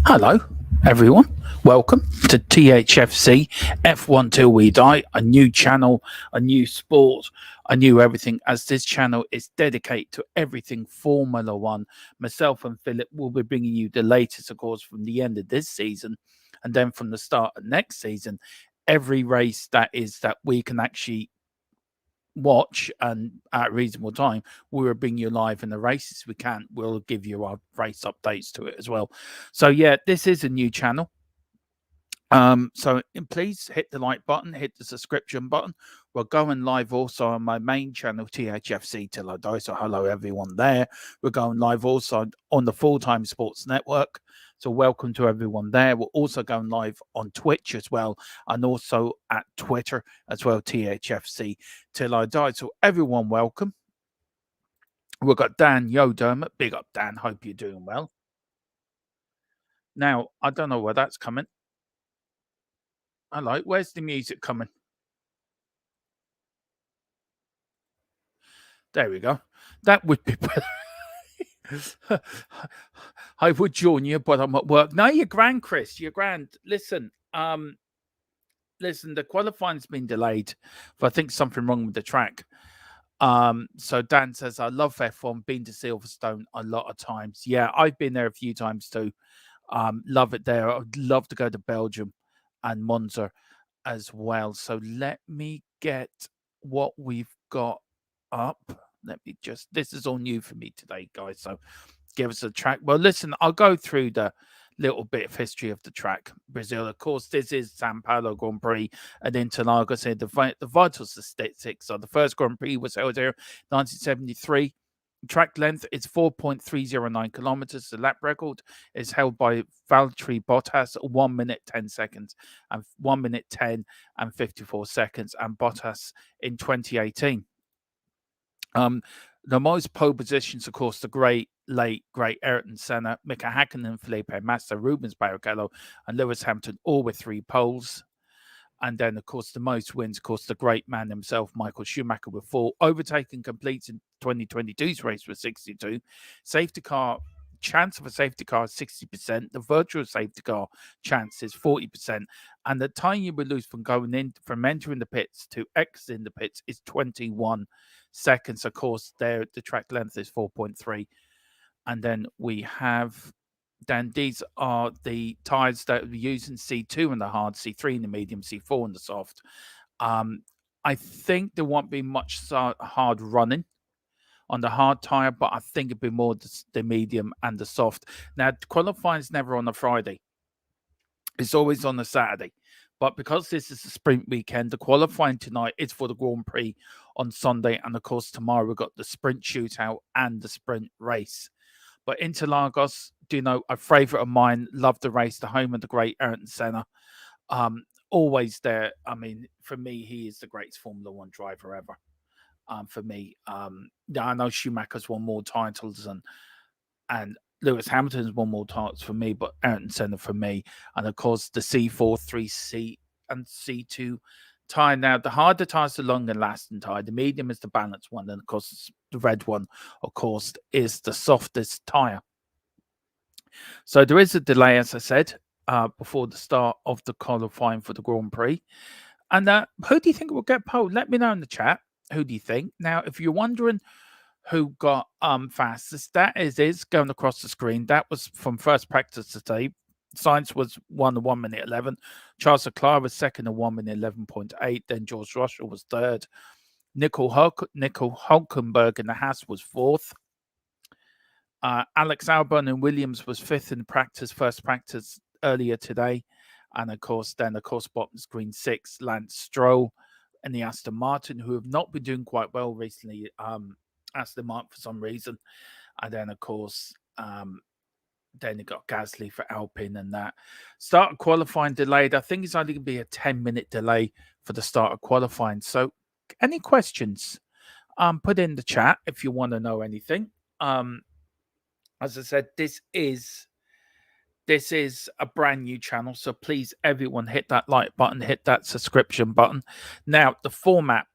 Hello, everyone. Welcome to Thfc F1 Till We Die, a new channel, a new sport, a new everything. As this channel is dedicated to everything Formula One, myself and Philip will be bringing you the latest, of course, from the end of this season and then from the start of next season. Every race that we can actually watch and at a reasonable time, we will bring you live in the races we can. We'll give you our race updates to it as well. So yeah, this is a new channel. So please hit the like button, hit the subscription button. We're going live also on my main channel, THFC Till I Die. So hello everyone there. We're going live also on the Full Time Sports Network. So welcome to everyone there. We're also going live on Twitch as well, and also at Twitter as well, THFC Till I Die. So everyone, welcome. We've got Dan Yodermot. Big up, Dan. Hope you're doing well. Now, I don't know where that's coming. Hello, where's the music coming? There we go. That would be better. I would join you, but I'm at work. No, you're grand, Chris. You're grand. Listen, the qualifying's been delayed. But I think something wrong with the track. So Dan says, I love F1, been to Silverstone a lot of times. Yeah, I've been there a few times too. Love it there. I'd love to go to Belgium and Monza as well. So let me get what we've got up. Let me just, this is all new for me today, guys. So give us a track. Well, listen, I'll go through the little bit of history of the track. Brazil, of course, this is Sao Paulo Grand Prix and Interlagos here. The vital statistics. So the first Grand Prix was held here 1973. Track length is 4.309 kilometers. The lap record is held by Valtteri Bottas, 1 minute 10 seconds and 1 minute 10 and 54 seconds, and Bottas in 2018. The most pole positions, of course, the great Ayrton Senna, Mika Hakkinen, Felipe Massa, Rubens Barrichello, and Lewis Hamilton, all with 3 poles. And then, of course, the most wins, of course, the great man himself, Michael Schumacher, with 4. Overtaking completes in 2022's race with 62. Safety car, chance of a safety car is 60%. The virtual safety car chance is 40%. And the time you will lose from entering the pits to exiting the pits is 21 seconds. Of course, there the track length is 4.3. And then we have... Then these are the tires that we're using: C2 in the hard, C3 in the medium, C4 in the soft. I think there won't be much hard running on the hard tire, but I think it'd be more the medium and the soft. Now, qualifying is never on a Friday. It's always on a Saturday. But because this is a sprint weekend, the qualifying tonight is for the Grand Prix on Sunday. And of course, tomorrow we've got the sprint shootout and the sprint race. But Interlagos, do you know, a favourite of mine, love the race, the home of the great Ayrton Senna. Always there. I mean, for me, he is the greatest Formula One driver ever. For me, yeah, I know Schumacher's won more titles and Lewis Hamilton's won more titles for me, but Ayrton Senna for me. And of course, the C4, 3C, and C2 tire. Now, the harder tires, the longer lasting tire. The medium is the balanced one, and of course, the red one, of course, is the softest tire. So there is a delay, as I said, before the start of the qualifying for the Grand Prix. And who do you think will get pole? Let me know in the chat. Who do you think? Now, if you're wondering who got fastest, that is going across the screen. That was from first practice today. Sainz was 1 minute 11. Charles Leclerc was second at 1 minute 11.8. Then George Russell was third. Nico Hulkenberg in the Haas was fourth. Alex Albon and Williams was fifth in first practice earlier today. And of course, bottom screen sixth, Lance Stroll and the Aston Martin, who have not been doing quite well recently. Aston Martin for some reason. And then, of course, then you got Gasly for Alpine and that. Start of qualifying delayed. I think it's only going to be a 10-minute delay for the start of qualifying. So any questions? Put in the chat if you want to know anything. As I said, this is a brand new channel. So please, everyone, hit that like button, hit that subscription button. Now, the format,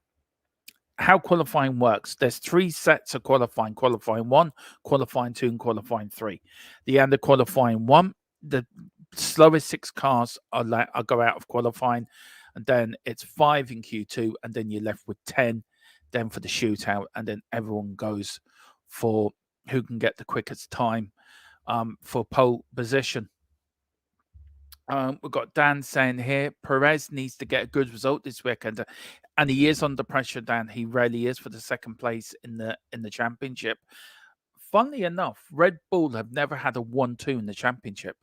how qualifying works. There's 3 sets of qualifying. Qualifying 1, qualifying 2, and qualifying 3. The end of qualifying 1 the slowest 6 cars are go out of qualifying, and then it's 5 in Q2, and then you're left with 10, then for the shootout, and then everyone goes for who can get the quickest time for pole position. We've got Dan saying here, Perez needs to get a good result this weekend, and he is under pressure. Dan, he really is, for the second place in the championship. Funnily enough, Red Bull have never had a 1-2 in the championship.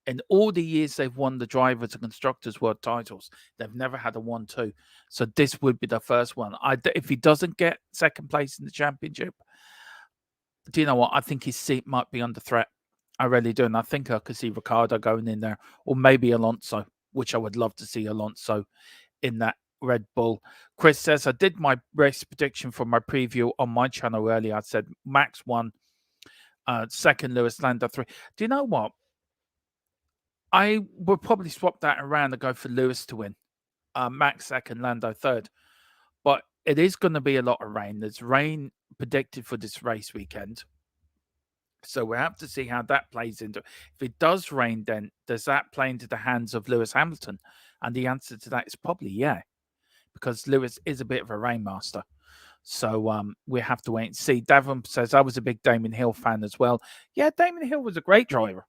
In all the years they've won the Drivers and Constructors World titles, they've never had a 1-2. So this would be the first one. If he doesn't get second place in the championship, do you know what? I think his seat might be under threat. I really do. And I think I could see Ricciardo going in there, or maybe Alonso, which I would love to see Alonso in that Red Bull. Chris says, I did my race prediction for my preview on my channel earlier. I said Max 1, second Lewis, Lando 3. Do you know what? I would probably swap that around and go for Lewis to win. Max second, Lando third. But it is going to be a lot of rain. There's rain predicted for this race weekend. So we have to see how that plays into. If it does rain, then does that play into the hands of Lewis Hamilton? And the answer to that is probably yeah, because Lewis is a bit of a rainmaster. So we have to wait and see. Davon says, I was a big Damon Hill fan as well. Yeah, Damon Hill was a great driver.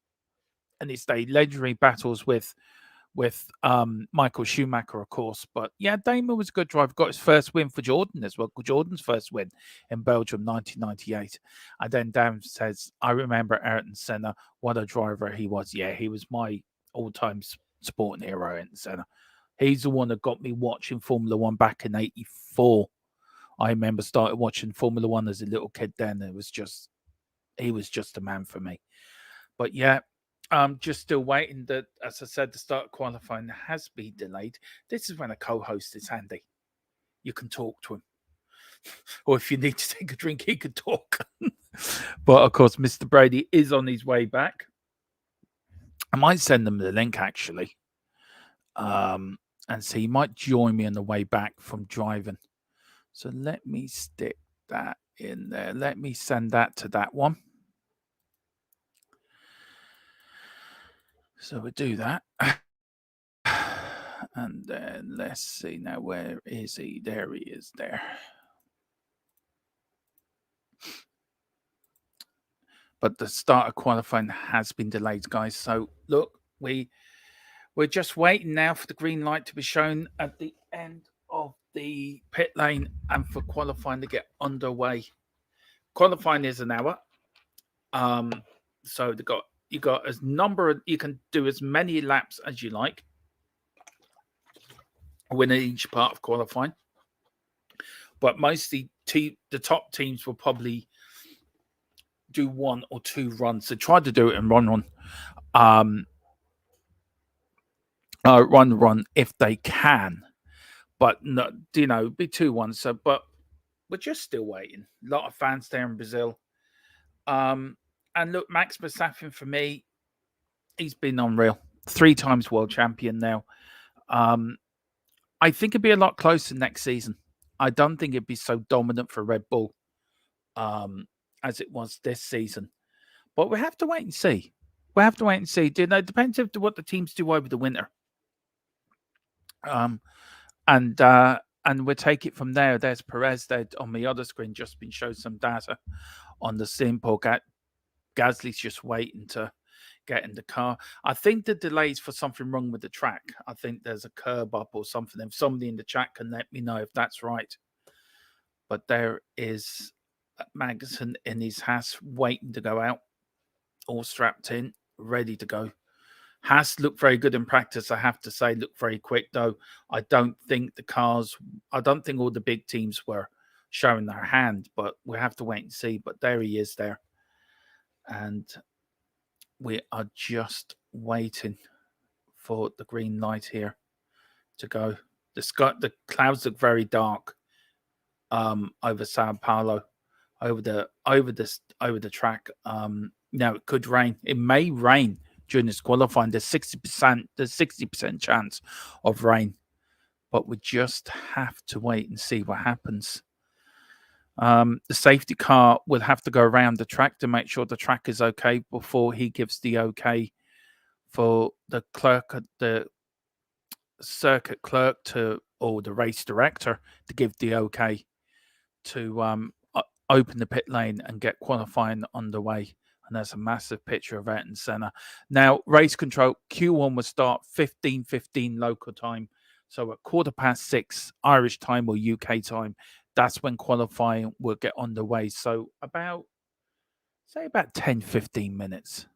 And it's the legendary battles with Michael Schumacher, of course. But yeah, Damon was a good driver. Got his first win for Jordan as well. Jordan's first win in Belgium, 1998. And then Dan says, I remember Ayrton Senna. What a driver he was. Yeah, he was my all-time sporting hero, Ayrton Senna. He's the one that got me watching Formula One back in 84. I remember started watching Formula One as a little kid then. He was just a man for me. But yeah, just still waiting. That, as I said, the start of qualifying has been delayed. This is when a co-host is handy. You can talk to him. Or if you need to take a drink, he can talk. But of course, Mr. Brady is on his way back. I might send them the link, actually. And so he might join me on the way back from driving. So let me stick that in there. Let me send that to that one. So we do that. And then let's see now, where is he? There he is there. But the start of qualifying has been delayed, guys. So look, we're just waiting now for the green light to be shown at the end of the pit lane and for qualifying to get underway. Qualifying is an hour. So you got as number, you can do as many laps as you like. Win each part of qualifying. But mostly the top teams will probably do 1 or 2 runs. So try to do it in run if they can. But no, be 2-1. So, but we're just still waiting. A lot of fans there in Brazil. And look, Max Verstappen, for me, he's been unreal. 3 times world champion now. I think it'd be a lot closer next season. I don't think it'd be so dominant for Red Bull as it was this season. But we have to wait and see. It depends on what the teams do over the winter. And we'll take it from there. There's Perez there on the other screen, just been shown some data on the simple. Gasly's just waiting to get in the car. I think the delay's for something wrong with the track. I think there's a curb up or something. If somebody in the chat can let me know if that's right. But there is Magnussen in his Haas waiting to go out, all strapped in, ready to go. Haas looked very good in practice, I have to say. Looked very quick, though. I don't think all the big teams were showing their hand, but we have to wait and see. But there he is there. And we are just waiting for the green light here to go. The clouds look very dark over Sao Paulo, over the track. Now it could rain. It may rain during this qualifying. There's 60% chance of rain, but we just have to wait and see what happens. The safety car will have to go around the track to make sure the track is okay before he gives the okay for the clerk at the circuit clerk or the race director to give the okay to open the pit lane and get qualifying underway. And there's a massive picture of Ayrton Senna. Now, race control, Q1 will start 15:15 local time. So at 6:15 Irish time or UK time, that's when qualifying will get underway. So about 10-15 minutes.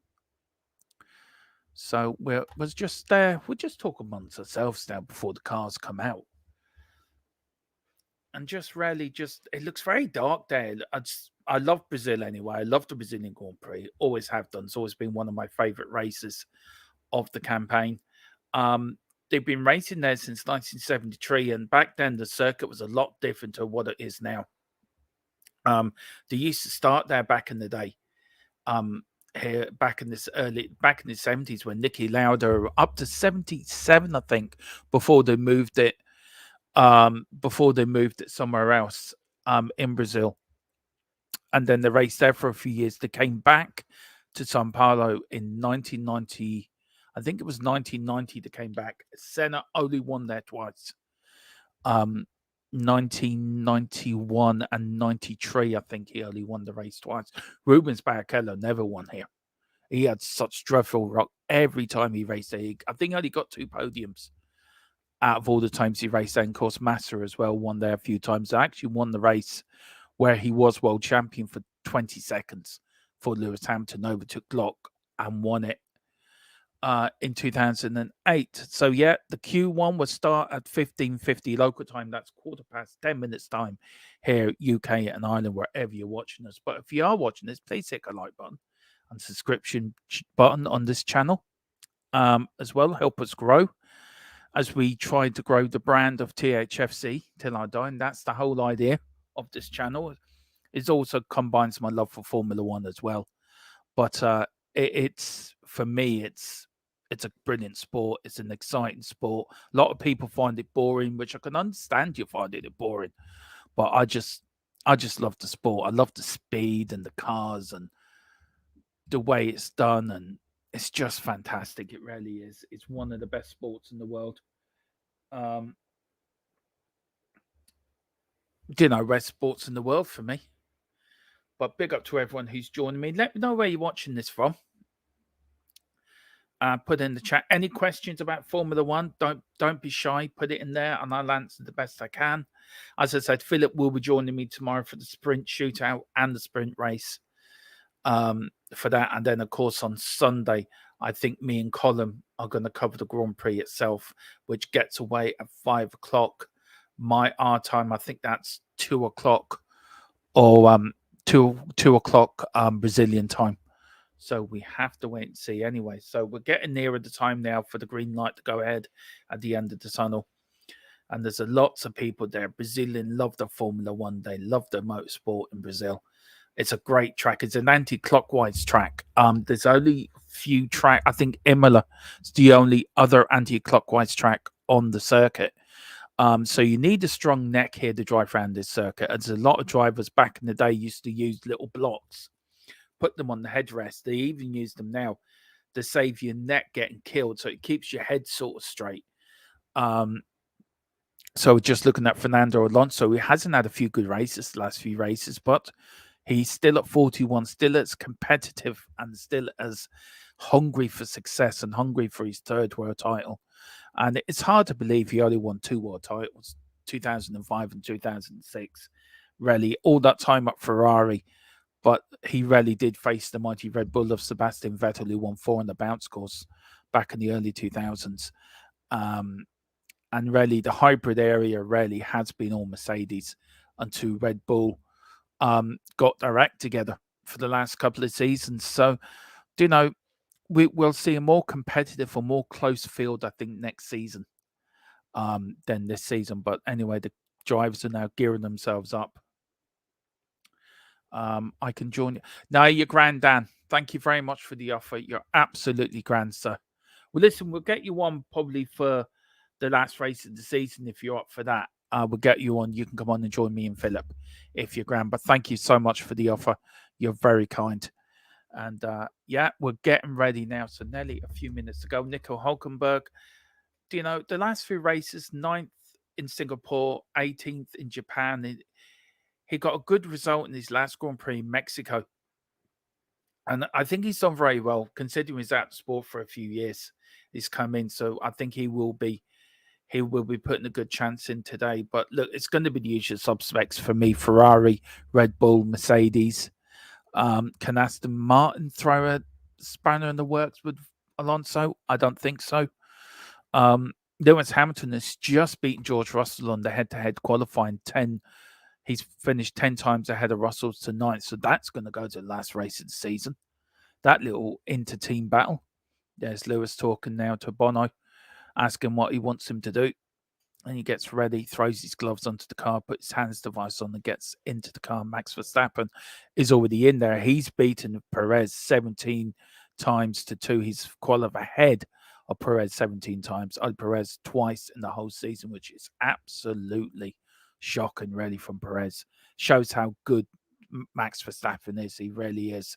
So we'll just talk amongst ourselves now before the cars come out. And it looks very dark there. I love Brazil anyway. I love the Brazilian Grand Prix. Always have done. It's always been one of my favorite races of the campaign. They've been racing there since 1973, and back then the circuit was a lot different to what it is now. They used to start there back in the day. Here back in the 70s when Niki Lauda up to 77, I think, before they moved it somewhere else in Brazil. And then they raced there for a few years. They came back to Sao Paulo in 1990. I think it was 1990 they came back. Senna only won there twice. 1991 and 93, I think he only won the race twice. Rubens Barrichello never won here. He had such dreadful luck every time he raced there. I think he only got 2 podiums out of all the times he raced there. And of course, Massa as well won there a few times. I actually won the race where he was world champion for 20 seconds for Lewis Hamilton, overtook Glock and won it in 2008. So yeah, the Q1 will start at 15:50 local time. That's 10 minutes time here, UK and Ireland, wherever you're watching us. But if you are watching this, please hit a like button and subscription button on this channel as well. Help us grow as we try to grow the brand of Thfc till I die. And that's the whole idea of this channel. It also combines my love for Formula One as well. But it's for me, it's a brilliant sport. It's an exciting sport. A lot of people find it boring, which I can understand you finding it boring. But I just love the sport. I love the speed and the cars and the way it's done, and it's just fantastic. It really is. It's one of the best sports in the world. Best sports in the world for me. But big up to everyone who's joining me. Let me know where you're watching this from. Put in the chat any questions about Formula One. Don't be shy. Put it in there, and I'll answer the best I can. As I said, Philip will be joining me tomorrow for the sprint shootout and the sprint race. For that, and then of course on Sunday, I think me and Colin are going to cover the Grand Prix itself, which gets away at 5 o'clock our time. I think that's 2 o'clock or 2 o'clock Brazilian time. So we have to wait and see anyway. So we're getting nearer the time now for the green light to go ahead at the end of the tunnel. And there's lots of people there. Brazilian love the Formula One. They love the motorsport in Brazil. It's a great track. It's an anti-clockwise track. There's only a few track. I think Imola is the only other anti-clockwise track on the circuit. So you need a strong neck here to drive around this circuit. There's a lot of drivers back in the day used to use little blocks, put them on the headrest. They even use them now to save your neck getting killed, so it keeps your head sort of straight. So just looking at Fernando Alonso, he hasn't had a few good races the last few races, but he's still at 41, still as competitive and still as hungry for success and hungry for his 3rd world title. And it's hard to believe he only won 2 world titles, 2005 and 2006. Really, all that time at Ferrari. But he really did face the mighty Red Bull of Sebastian Vettel, who won 4 on the bounce course back in the early 2000s. And really, the hybrid area really has been all Mercedes until Red Bull got their act together for the last couple of seasons. So, we'll see a more competitive or more close field, I think, next season than this season. But anyway, the drivers are now gearing themselves up. I can join you. No, you're grand, Dan. Thank you very much for the offer. You're absolutely grand, sir. Well, listen, we'll get you on probably for the last race of the season if you're up for that. We'll get you on. You can come on and join me and Philip if you're grand. But thank you so much for the offer. You're very kind. And yeah, we're getting ready now. So nearly a few minutes to go. Nico Hulkenberg, you know, the last few races, 9th in Singapore, 18th in Japan. He got a good result in his last Grand Prix in Mexico. And I think he's done very well, considering he's out of sport for a few years. He's come in, so I think he will be putting a good chance in today. But look, it's going to be the usual suspects for me: Ferrari, Red Bull, Mercedes. Can Aston Martin throw a spanner in the works with Alonso? I don't think so. Lewis Hamilton has just beaten George Russell on the head-to-head qualifying 10. He's finished 10 times ahead of Russell tonight, so that's going to go to the last race of the season. That little inter-team battle. There's Lewis talking now to Bono, asking what he wants him to do. And he gets ready, throws his gloves onto the car, puts his hands device on and gets into the car. Max Verstappen is already in there. He's beaten Perez 17 times to 2. He's qualified ahead of Perez 17 times. Perez twice in the whole season, which is absolutely shocking, really, from Perez. Shows how good Max Verstappen is. He really is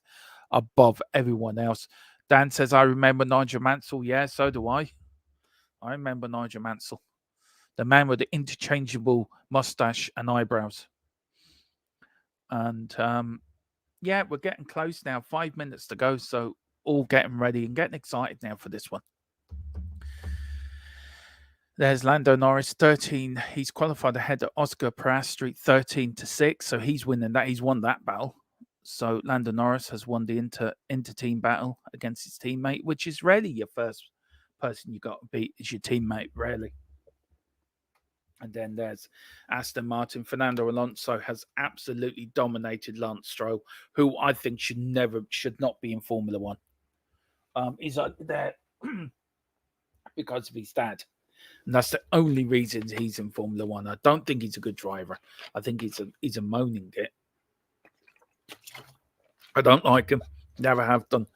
above everyone else. Dan says, I remember Nigel Mansell. Yeah, so do I. I remember Nigel Mansell. The man with the interchangeable mustache and eyebrows. And yeah, we're getting close now. 5 minutes to go. So all getting ready and getting excited now for this one. There's Lando Norris, 13. He's qualified ahead of Oscar Piastri, 13-6. So he's winning that. He's won that battle. So Lando Norris has won the inter-team battle against his teammate, which is rarely your first person you got to beat is your teammate, rarely. And then there's Aston Martin. Fernando Alonso has absolutely dominated Lance Stroll, who I think should not be in Formula One. He's there because of his dad. And that's the only reason he's in Formula One. I don't think he's a good driver. I think he's a moaning git. I don't like him. Never have done.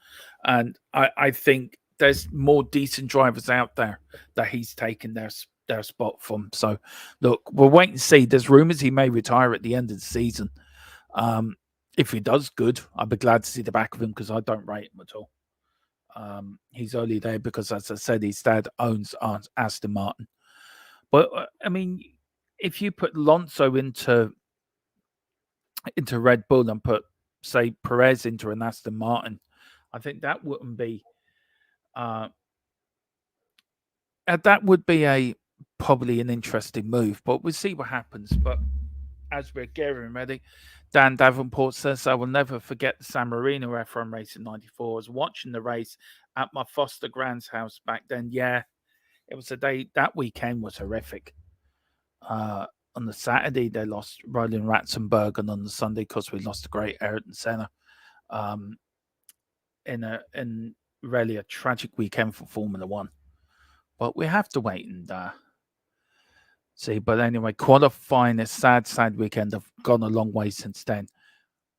And I think there's more decent drivers out there that he's taken their spot from. So, look, we'll wait and see. There's rumours he may retire at the end of the season. If he does good, I'd be glad to see the back of him because I don't rate him at all. He's only there because, as I said, his dad owns Aston Martin. But, I mean, if you put Alonso into Red Bull and put, say, Perez into an Aston Martin, I think that wouldn't be... that would be probably an interesting move, but we'll see what happens. But as we're getting ready, Dan Davenport says, I will never forget the San Marino F1 race in 94. I was watching the race at my foster grand's house back then. Yeah, it was a day, that weekend was horrific. On the Saturday, they lost Roland Ratzenberg, and on the Sunday, because we lost the great Ayrton Senna. In really a tragic weekend for Formula One. But we have to wait and see. But anyway, qualifying a sad weekend. I've gone a long way since then.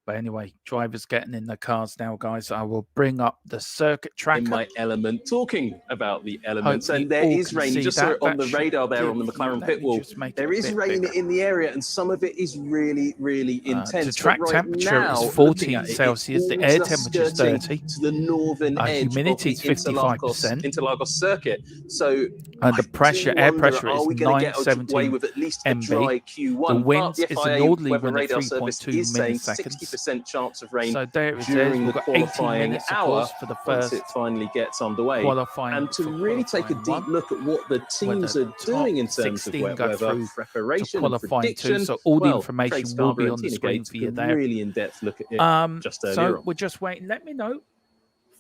But anyway, drivers getting in the cars now, guys. I will bring up the circuit tracker. In my element, talking about the elements, and there is rain. You just saw it on the radar there on the McLaren pit wall. There is rain in the area, and some of it is really, really intense. The track temperature is 14 Celsius. The air temperature is 30. To the northern edge humidity is 55%. Interlagos circuit. So the air pressure is 970 with at least MB. Dry Q1. The wind is a northerly wind of 3.2 milliseconds. 60% chance of rain so there it during is. the qualifying hour for the first once it finally gets underway. Qualifying and to really take a deep look at what the teams are doing in terms of wet weather preparation and prediction. So all the information will be on the screen for you there. Really in-depth look at it just earlier so on. we're just waiting. Let me know.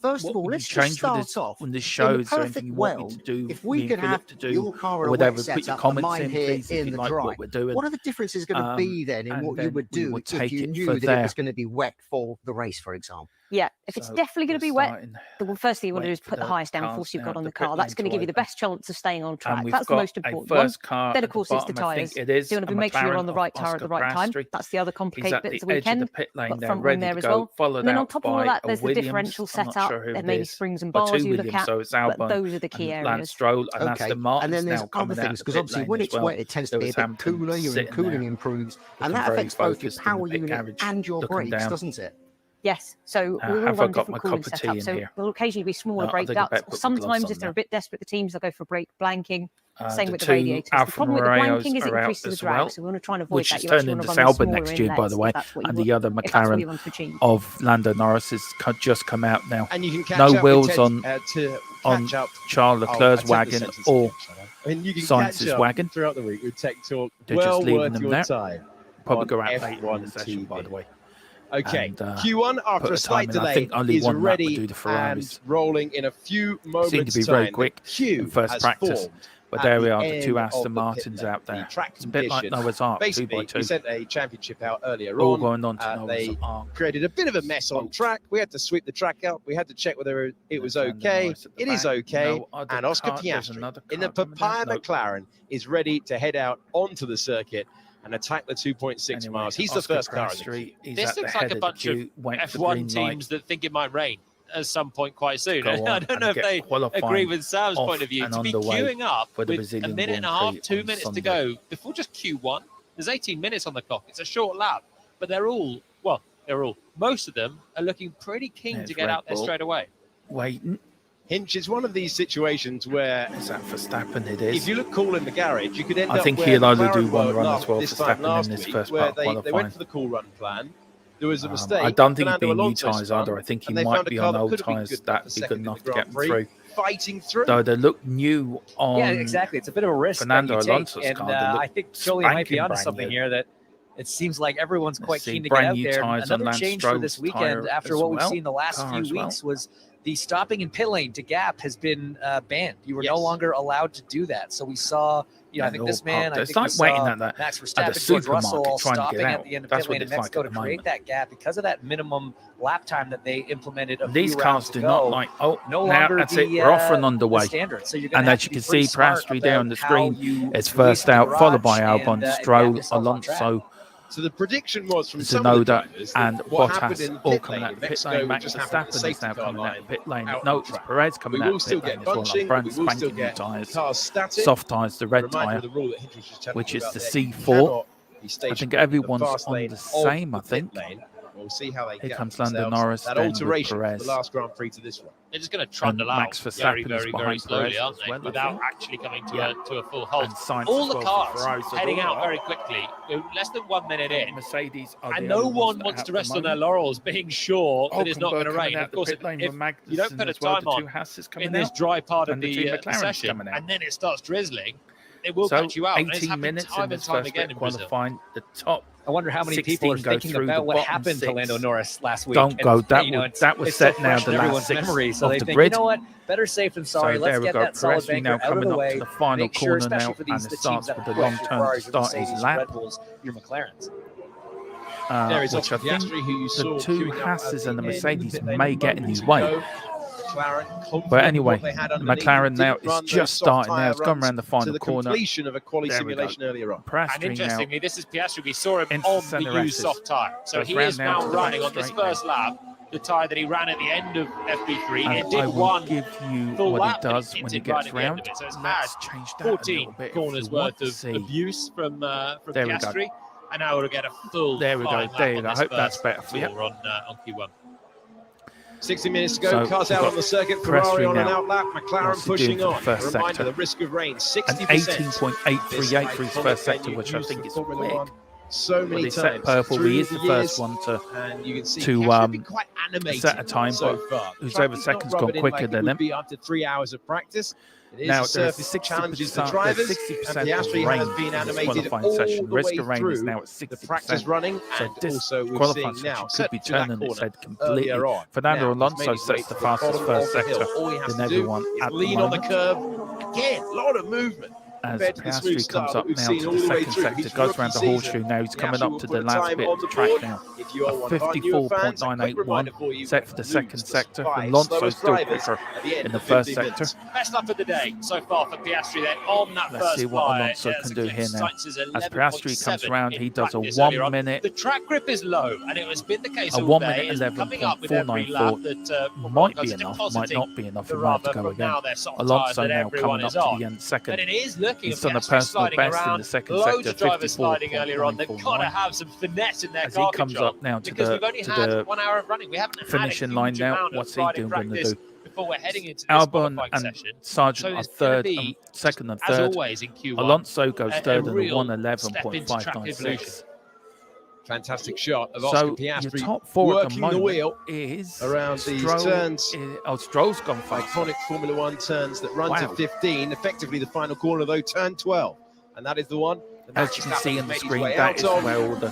First of all, let's just start off on this show. Is there anything you want me to do? If we could have your car or whatever, put your comments in, please, if you like what we're doing. What are the differences going to be then in what you would do if you knew that it was going to be wet for the race, for example? Yeah, if it's definitely going to be wet, the first thing you want to do is put the highest downforce you've got on the car. That's going to give you the best chance of staying on track. That's the most important one. Then, of course, it's the tyres. So you want to make sure you're on the right tyre at the right time. That's the other complicated bit of the weekend. Got the front wing there as well. And then on top of all that, there's the differential setup. There may be springs and bars you look at, but those are the key areas. Okay, and then there's other things, because obviously when it's wet, it tends to be a bit cooler, your cooling improves, and that affects both your power unit and your brakes, doesn't it? Yes, so we'll all run different cooling setups. So here? there'll occasionally be smaller brake ducts. Sometimes, if they're a bit desperate, the teams, they'll go for brake blanking. Same with the radiators. The problem with the blanking is it increases the drag, so we want to try and avoid that. Which is turned into Sauber next year, by the way. And the other McLaren of Lando Norris has just come out now. And you can catch no up wheels on Charles Leclerc's wagon or Sainz's wagon. Throughout the week with Tech Talk. They're just leaving them there. Probably go out late in the session, by the way. Okay, Q1 after a slight delay is ready and rolling in a few moments. Seemed to be very quick in first practice. But there we are, the two Aston Martins out there. It's a bit like Noah's Ark, basically, 2x2. We sent a championship out earlier all on. Going on to Noah's Ark. Created a bit of a mess on track. We had to sweep the track out. We had to check whether it was okay. It is okay. And Oscar Piastri in the Papaya McLaren is ready to head out onto the circuit and attack the 2.6 miles. He's the first car. This looks like a bunch of F1 teams that think it might rain at some point quite soon. I don't know if they agree with Sam's point of view. To be queuing up with a minute and a half, 2 minutes to go before just Q1, there's 18 minutes on the clock. It's a short lap, but most of them are looking pretty keen to get out there straight away. Waiting. Hinch, it's one of these situations where is that Verstappen? It is. If you look cool in the garage, you could end up. I think he'll only do one run as well. Verstappen in his first part of qualifying. They went for the cool run plan. There was a mistake. I don't think he'd be new tyres either. I think he might be on old tyres that'd be good enough to get him through. Fighting through. Though they look new on. Yeah, exactly. It's a bit of a risk. Fernando that you Alonso's take. car. And I think Jolie might be onto something here that it seems like everyone's quite keen to get out there. Another change for this weekend after what we've seen the last few weeks was the stopping in pit lane to gap has been banned. You were no longer allowed to do that. So we saw, I think this man, I think we saw Max Verstappen, George Russell all stopping at the end of pit lane in Mexico to create that gap because of that minimum lap time that they implemented a These few cars rounds do ago. not like, no longer that's it, we're off and underway. So and as you can see, Piastri there on the screen is first out, followed by Albon, Stroll, Alonso, so the prediction was from Tsunoda and Bottas all coming out the pit lane. Max Verstappen is now coming out the pit lane. No, it's Perez coming out the pit lane as well. Like brand spanking new tyres, soft tyres, the red tyre, which is the C4. I think everyone's on the same, I think. We'll see how they Here comes Lando Norris, that then alteration Perez. The last Grand Prix to this one. They're just going to trundle out Max Verstappen very slowly, aren't they? Without actually coming to a full halt. All the cars heading out very quickly. Less than 1 minute in. Mercedes and no one wants to rest on their laurels, being sure that it's not going to rain. Of course, if you don't put a time on in this dry part of the session, and then it starts drizzling, it will catch you out. 18 minutes in this first bit qualifying, the top. I wonder how many people are thinking about what happened to Lando Norris last week. Don't go. That was set now the last six memory, so they of the think, grid. You know what? Better safe than sorry. Let's get that solid banker out of the way. To the final corner now, and it starts with the long turn to start his lap. Your McLarens. Which I think the two Hasses and the Mercedes may get in his way. But anyway, the McLaren now is just starting now. It's gone around the final corner. Completion of a quali simulation earlier on. And interestingly, this is Piastri. We saw him on the used soft tyre. So he is now running on this first lap the tyre that he ran at the end of FP3. It did one full lap, when he gets round. So it's had 14 corners worth of abuse from Piastri. And now we'll get a full. There we go. There you go. I hope that's better for you. On Q1. 60 minutes to go. Cars out on the circuit. Ferrari on an outlap. McLaren pushing on. A reminder, the risk of rain, 60%. 18.838 for his first sector, which I think is quick. So many times. Set purple. He is the first one to set a time, but who's over second's gone quicker than him. After 3 hours of practice. Now there's 60% of rain in this qualifying session. Risk of rain is now at 60%. Running, so this qualifying session could be turning its head completely. Fernando Alonso sets the fastest first sector than everyone at the lean moment. On the curb. Again, a lot of movement. As Piastri comes up now to the second sector, goes around the horseshoe. Now he's coming up to the last bit of the track now. A 54.981 set for the second sector. Alonso still quicker in the first sector. Best lap of the day so far for Piastri then on that Let's see what Alonso can do here now. As Piastri comes around, he does a 1 minute. The track grip is low, and it has been the case a all 1 day. minute 11.494 might be enough, might not be enough. He might have to go again. Alonso now coming up to the end second. But it is looking looking He's done a personal best in the second sector. Loads of drivers sliding earlier on. They've got to have some finesse in their car control. As he comes up now to the 1 hour of running. We haven't finishing line now. What's he doing going to do? Before we're heading into Albon and Sargent are third, second and third. As always in Q1, Alonso goes third in the 1:11.596. Fantastic shot of Oscar Piastri. Your top four working at the, the wheel is around these turns. Stroll's gone fast. Iconic Formula One turns that run to 15. Effectively, the final corner, though, turn 12. And that is the one. As you can see on the screen, that is where all the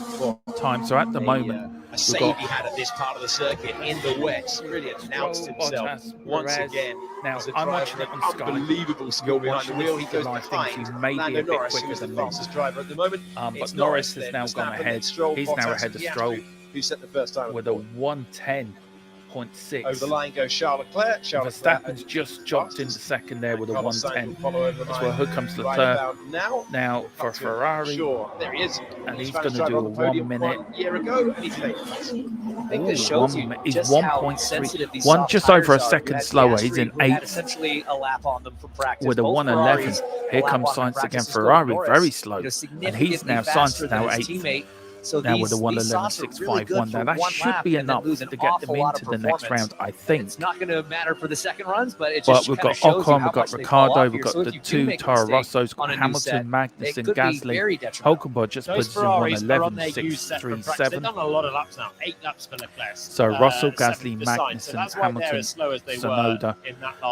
times are at the moment. A save he had at this part of the circuit in the west. Really announced himself once again. Now, I'm watching it on Sky. Unbelievable skill behind the wheel. He goes behind Lando Norris, who's the fastest driver at the moment. But Norris has now gone ahead. He's now ahead of Stroll. Who set the first time with a 1:10.6. Over the line goes Charles Leclerc. Verstappen's just jumped into second there with a 1:10. That's where Hook comes Leclerc. Now for Ferrari. There he is. And he's going to do a 1 minute. 1 year ago, and he's late. I think this shows you just how sensitive these just over a second slower. He's in 8th. Essentially a lap on them for practice. With a 1:11. Here comes Sainz again. Ferrari very slow. And he's now Sainz now 8th. So now with a 1:11.651, now that should be enough to get them into the next round, I think. It's not going to matter for the second runs, but it just kind we've got Ocon, we've got Ricciardo, we've got the two Toro Rossos, got Hamilton, Magnussen, Gasly, Hulkenberg just puts in 1:11.637. They've done a lot of laps now, 8 laps for Leclerc. So Russell, Gasly, Magnussen, Hamilton, Tsunoda,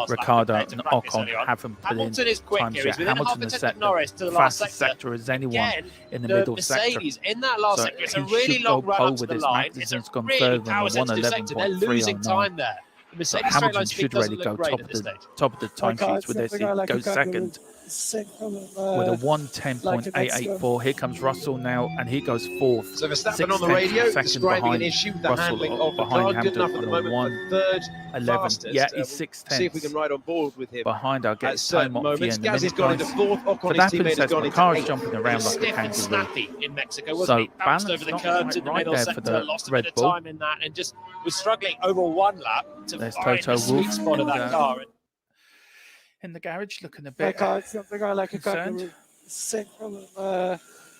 Ricciardo, and Ocon haven't put in times yet. Hamilton has set the fastest sector as anyone in the middle sector. So it's a really long run up to the line. It's a really power-sensitive sector. They're losing time there. The Mercedes straight line speed doesn't look great at this stage. Top of the time sheets with this. He goes second with a 1:10.884. Here comes Russell now, and he goes fourth. So Verstappen on the radio describing an issue with the handling of the car. Good enough at the moment. Third, 1:11. Yeah, he's 6/10. See if we can ride on board with him. Behind, I'll get time up the end. Gasly's gone into fourth. Ocon, his teammate, has gone into car's jumping around like a kangaroo. Snappy in Mexico, wasn't he? Bounced over the curbs in the middle sector, lost a bit of time in that, and just was struggling over one lap to find the sweet spot of that car. In the garage, looking a bit concerned.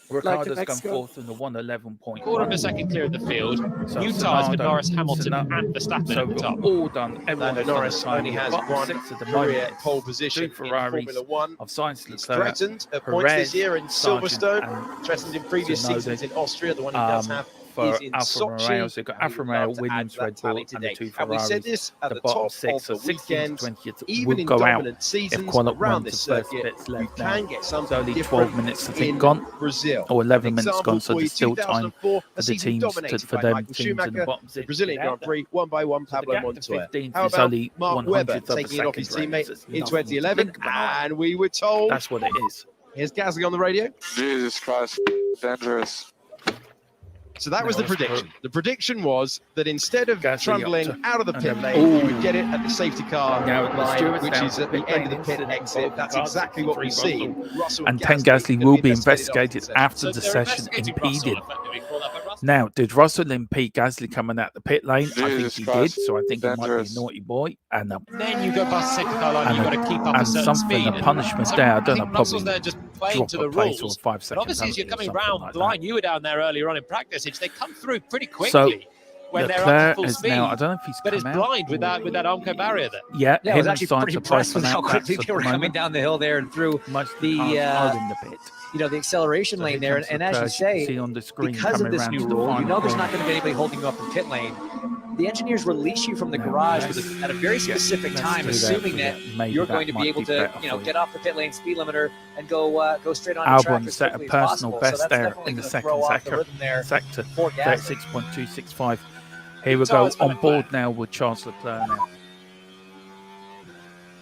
Ricciardo's gone fourth in the 1:11.1. Quarter of a second clear of the field. New tyres for Norris, Hamilton, and Verstappen at the top. All done. Lando Norris only has one career pole position in Formula One. Of Sainz, He's threatened at points this year in Silverstone, threatened in previous seasons in Austria. The one he does have for Alfa Romeo, so you've got Alfa Romeo, Williams, Red Bull, and the two Ferraris. And we said this at the top six, of the weekend, 20th even in go out dominant seasons if around this circuit, you can get something only different 12 minutes I think gone, Brazil. or 11 minutes gone, so there's still time for the teams for them teams in the bottom the Brazilian Grand Prix, won by one Pablo Montoya. How about Mark Webber taking it off his teammate in 2011? And we were told that's what it is. Here's Gasly on the radio. Jesus Christ, dangerous. So that was the prediction. The prediction was that instead of trundling out of the pit lane, you would get it at the safety car line, which is at the end of the pit exit. That's exactly what we've seen. And 10 Gasly will be investigated after the session impeded. Now, did Russell impede Gasly coming out the pit lane? I think he did, so I think he might be a naughty boy. And then you go past the safety car line, you've got to keep up a certain speed. And a punishment there, I don't know, Russell's probably there just playing to the rules. 5 seconds. But obviously, as you're coming round the line, you were down there earlier on in practice, they come through pretty quickly. So, when they're up to full speed, now, I don't know if he's but it's blind with that Armco barrier there. Yeah, I was actually pretty impressed with how quickly they were coming down the hill there and through the the acceleration lane there. And as you say, because of this new rule, there's not going to be anybody holding you up in pit lane. The engineers release you from the garage at a very specific time, assuming that you're going to be able to, get off the pit lane speed limiter and go straight on the track as set a quickly as personal possible. best there in the second sector, 36.265. Here we go on board now with Charles Leclerc now.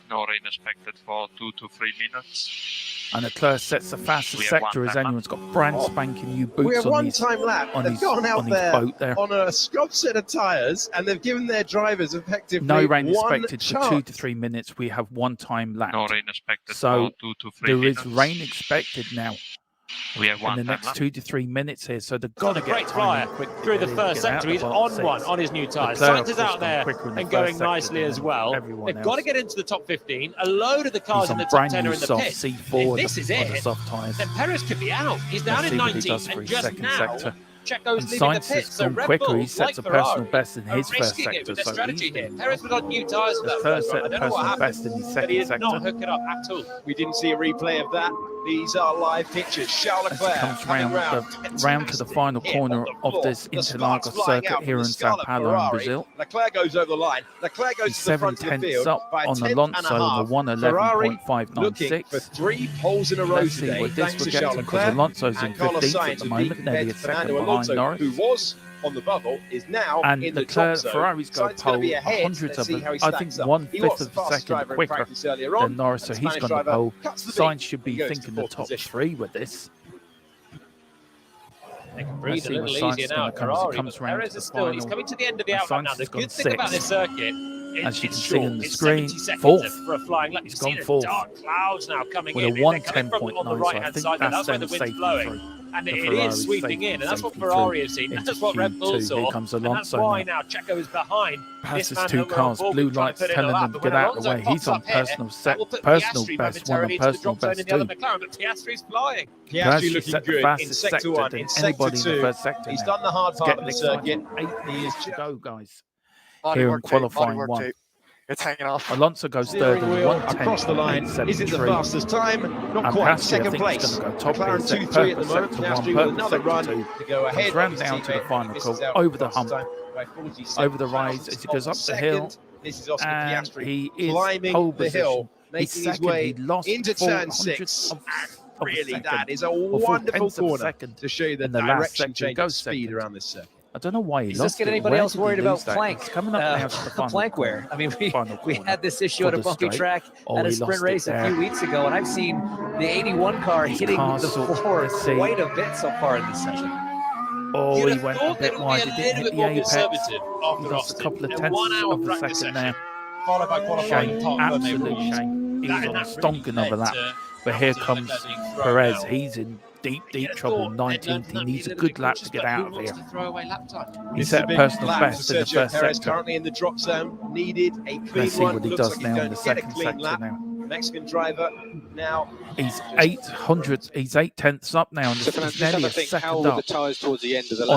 No rain expected for 2 to 3 minutes. And Leclerc sets the fastest sector as anyone's got brand spanking new boots. We have on one-time lap. They've gone out there on a scrub set of tyres, and they've given their drivers effectively no rain expected for 2 to 3 minutes. We have one-time lap. No rain expected so for 2 to 3 there minutes. Is rain expected now. We have one in the next 2 to 3 minutes here, so they've got to get great flyer through the first sector. He's on one on his new tyres. Sainz is out there and going nicely as well. They've got to get into the top 15. A load of the cars in the top 10 are in the pits. If this is it, then Perez could be out. He's down in 19th, and just now, Checo's leaving the pits. So Red Bull, he sets a personal best in his first sector. So strategy here. Perez was on new tyres for that first set. I don't know what happened, in his second sector. Not hook it up at all. We didn't see a replay of that. These are live pictures. Charles Leclerc comes round to the final corner of this Interlagos circuit here in Sao Paulo in Brazil. Leclerc goes over the line. Leclerc goes to the front of the field up by on Alonso, the 111.596. For 3 poles in a row today. Thanks to Charles Leclerc. Alonso's in 15th at the moment, nearly a second behind Norris. Who was on the bubble is now and in the top zone. Ferrari's got pole hundreds of I think 1/5 of a second quicker than Norris, so he's gone to pole. Sainz should be thinking the top 3 with this. They can breathe a little easier now. Ferrari, Perez is still, he's coming to the end of the outback now. The good thing about this circuit, as you can see on the screen, 4th. For a flying lap. He's gone 4th. Dark clouds now coming with in. a 110.9, on the right-hand side. That's where the wind's blowing. And it is sweeping in, and that's what Ferrari have seen. That's what Red Bull saw. Here comes Alonso. And that's why now Checo is behind. Passes 2 cars, blue lights telling them to get out of the way. He's on personal best, one on personal best too. But Piastri's flying. Piastri looking good in sector 1, in sector 2. He's done the hard part of the circuit. 8 minutes to go, guys. Here in qualifying 1. It's hanging off. Alonso goes third in 110. Across the line. Is it the fastest time? Not quite. Second place. McLaren 2-3 at the moment. Piastri with another run to go ahead. Round down to the final call, over the hump, over the rise as he goes up the hill. This is Oscar Piastri he is climbing the hill, making his way into turn 6. Really, that is a wonderful corner to show you the direction change of speed around this circuit. I don't know why he Does lost this get it. anybody else worried about plank? Coming up now to the final plank wear. I mean, we had this issue at a bumpy track at a sprint race a few weeks ago, and I've seen the 81 car hitting the floor quite a bit so far in this session. Oh, he went a bit wide. He didn't hit the apex. He lost a couple of tenths of a second there. Shame, absolute shame. He was on stonking of a lap. But here comes Perez. He's in deep trouble. 19th. He needs a good lap to get out of here. He set a personal best in the first sector. Currently in the drop zone. Needed a clean Let's see what he does now in the second sector now. Mexican driver now. He's 8/10ths up now, and he's nearly a second up on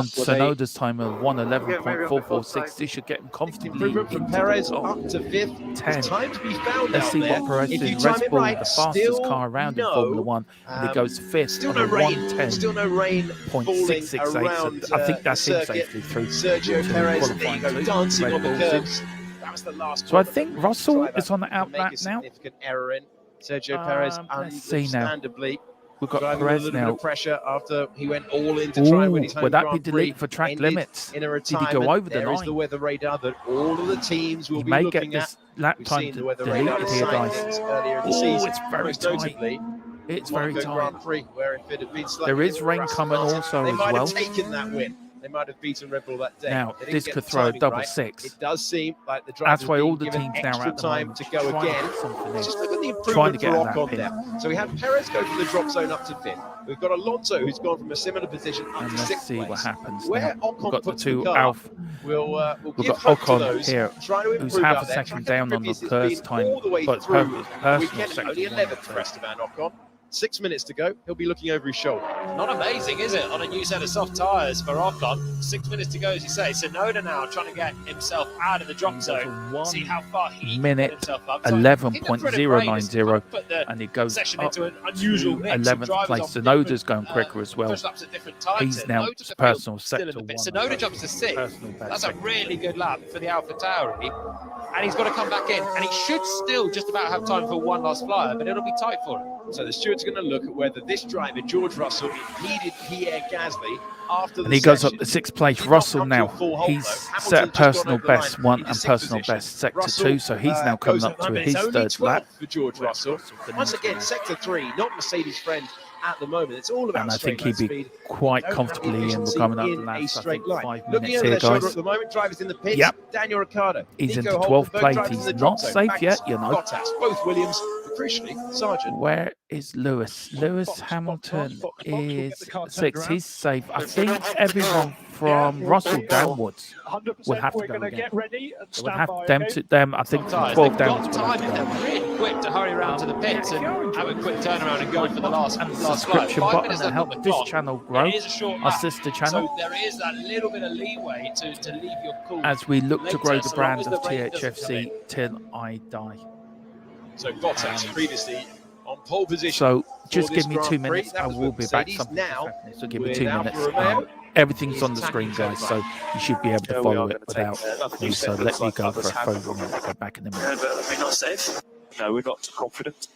Tsunoda's time of 111.446. This should get him comfortably from Perez up to 5th. 10. Time to be found Let's out see there. what Perez did. Red Bull, the fastest car around in Formula 1, and he goes 5th. Still no rain. Still no rain falling around. I think that's him safely through. Sergio Perez dancing on the curves. So I think Russell is on the outback now. Significant error in Sergio Perez, understandably. We've got Perez a now. Bit of pressure after he went all in to try and win his home would that Grand be deleted Prix, for track limits? In a Did he go over the there line? is the weather radar that all of the teams will be may looking get this lap We've time seen the to weather delete radar it here, guys. earlier in the season. It's very Most tight. notably, It's very Monaco tight. Grand Prix, where if it had been slightly There is more rain coming Russell, also they as might well. have taken that win. They might have beaten Red Bull that day. Now, They didn't this get could the throw a timing double right. 6. It does seem like the drivers That's why all the given teams now extra are at the time moment to go trying to again. get something in. Just look at the Trying to improvement get for that Ocon pin. there. So we have Perez go from the drop zone up to 5th. We've got Alonso who's gone from a similar position up And to let's 6th see place. what happens Where now. Ocon We've got the puts two car, Alpha. We'll We've give got hope to Ocon those here, trying to who's improve half out a there. second Track down on the Previous has first been time, all the way but through personal the weekend, second only one. 11th for Esteban Ocon. 6 minutes to go. He'll be looking over his shoulder. Not amazing, is it? On a new set of soft tyres for Ocon. 6 minutes to go, as you say. Tsunoda now trying to get himself out of the drop zone. See how far he can get himself up. 11.090, and he goes up into an unusual to mix 11th place. Tsunoda's going quicker as well. He's now personal sector 1. Tsunoda jumps to 6th. That's a really good lap for the Alpha Tauri. And he's got to come back in. And he should still just about have time for one last flyer, but it'll be tight for him. So the stewards are going to look at whether this driver, George Russell, impeded Pierre Gasly after the And he goes up to 6th place. Russell now, he's set a personal best 1 and personal best sector 2, so he's now coming up to his 3rd lap. For George Russell. Once again, sector 3, not Mercedes' friend at the moment. It's all about and I think straight he'd line be speed. quite comfortably in. We're coming up the last, I think, 5 Looking minutes over here, their shoulder guys. at the moment, drivers in the pits. Yep. Daniel Ricciardo. He's Nico into Hulkenberg, 12th place. drivers in He's the drop not zone. safe Back yet, to you know. Bottas, both Williams crucially, Sargent. Where is Lewis? Lewis Hamilton is 6th. He's safe. I think everyone from Russell downwards will have to go again. We'll have them. I think from 12 downwards. They've got time in them really quick to hurry around to the pits and have a quick turnaround and go for the last subscription button to help this channel grow. Our sister channel. So there is that little bit of leeway to leave your cool as we look to grow the brand of Thfc till I die. So Bottas previously on pole position. So just give me 2 minutes. I will be back. So give me 2 minutes. Everything's on the screen, guys, so you should be able to follow it without me. So let me go for a phone minute. Go back in a minute. We're not safe. No, we're not confident.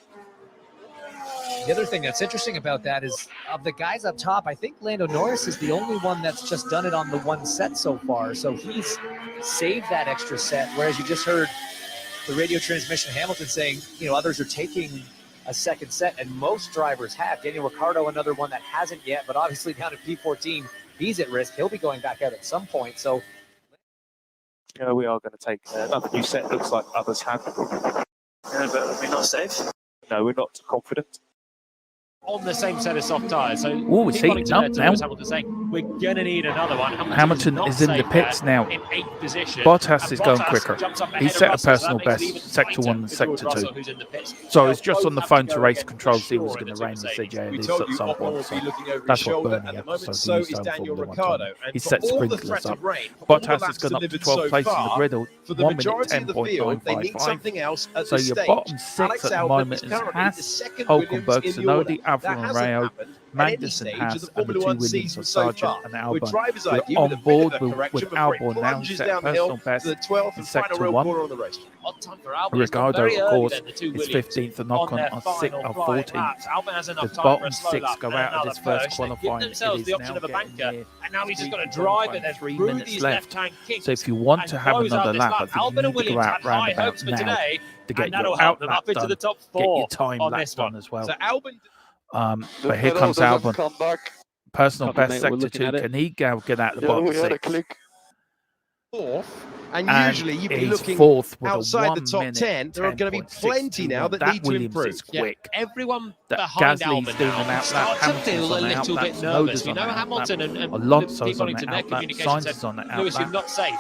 The other thing that's interesting about that is, of the guys up top, I think Lando Norris is the only one that's just done it on the one set so far. So he's saved that extra set, whereas you just heard the radio transmission Hamilton saying, you know, others are taking a second set, and most drivers have. Daniel Ricciardo, another one that hasn't yet, but obviously down at P14, he's at risk. He'll be going back out at some point. So yeah, we are going to take another new set. Looks like others have. Yeah, but we're not safe. No, we're not confident. On the same set of soft tyres. So it's heating up now. Hamilton saying, we're going to need another one. Hamilton is in the pits now. In 8th position. Bottas is going quicker. He set a personal best, Sector 1 and Sector 2. So it's just on the phone to race control, see what's going to rain the CJ. It is at some point. So that's what Bernie episode so is Daniel Ricciardo. He set sprinklers up. Bottas has gone up to 12th place in the griddle. 1 minute 10.955. So your bottom 6 at the moment is Haas, Hulkenberg, Tsunoda, Alfa Romeo, Magnussen, Haas, and the 2 Williams of Sargent and Albon. We're on board with Albon now. He set a personal best in Sector 1. Ricciardo, of course, is 15th and Ocon are 14th. The bottom 6 go out of this first qualifying. It is now getting near. And now he's just got to drive it and 3 minutes left. So if you want to have another lap, I think you need to go out round about now to get your out lap done, get your time lap done as well. But here comes Albon. Personal best Sector 2. Can he get out the bottom 6? And usually you'd be looking outside the top 10. There are going to be plenty now that need to improve. Is quick. Everyone behind Albon now starts to feel a little bit nervous. You know, Hamilton and Alonso's on the outlet. Sainz is on the outlet.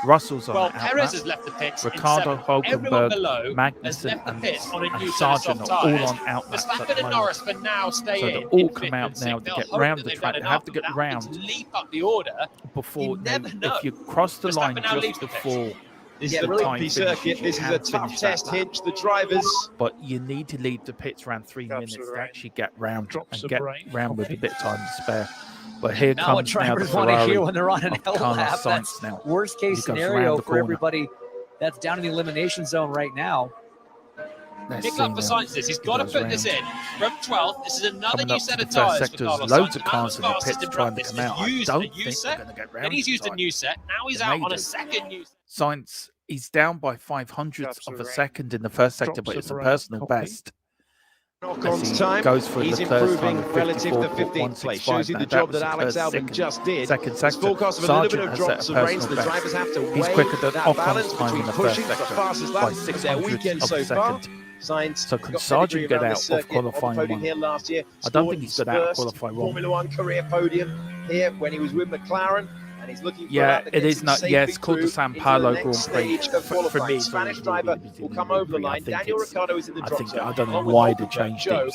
Russell's on the outlet. Perez has left the pits. Ricardo, Hulkenberg, Magnussen, and Sargent are all on outlets at the moment. So they all come out now to get round the track. They have to get round before. If you cross the line just before. This is a bumpy circuit. This is a tough test, Hinch. The drivers. But you need to leave the pits around 3 minutes to actually get round and get round with a bit of time to spare. But here comes now the Ferrari when they're on an L lap. That's worst case scenario for everybody that's down in the elimination zone right now. Pick up for Sainz this. He's got to put this in. From 12th, this is another new set of tyres for Carlos Sainz. Loads of cars in the pits trying to come out. I don't think they're going to get round. And he's used a new set. Now he's out on a second new set. Sainz, he's down by 500ths of a second in the first sector, but it's a personal best. Ocon's time, he's improving relative to 15th place. Shows you the job that Alex Albon just did. Second sector. Forecast of a little bit of drops of rain, so the drivers have to weigh that balance between pushing for fastest lap of their weekend so far. So can Sargent get out of qualifying 1? I don't think he's got out of qualifying 1. Formula 1 career podium here when he was with McLaren. And he's looking for it is not. Yeah, it's called the Sao Paulo Grand Prix. For me, Spanish driver will come over the line. Daniel Ricciardo is in the drop zone. I don't know why they changed it.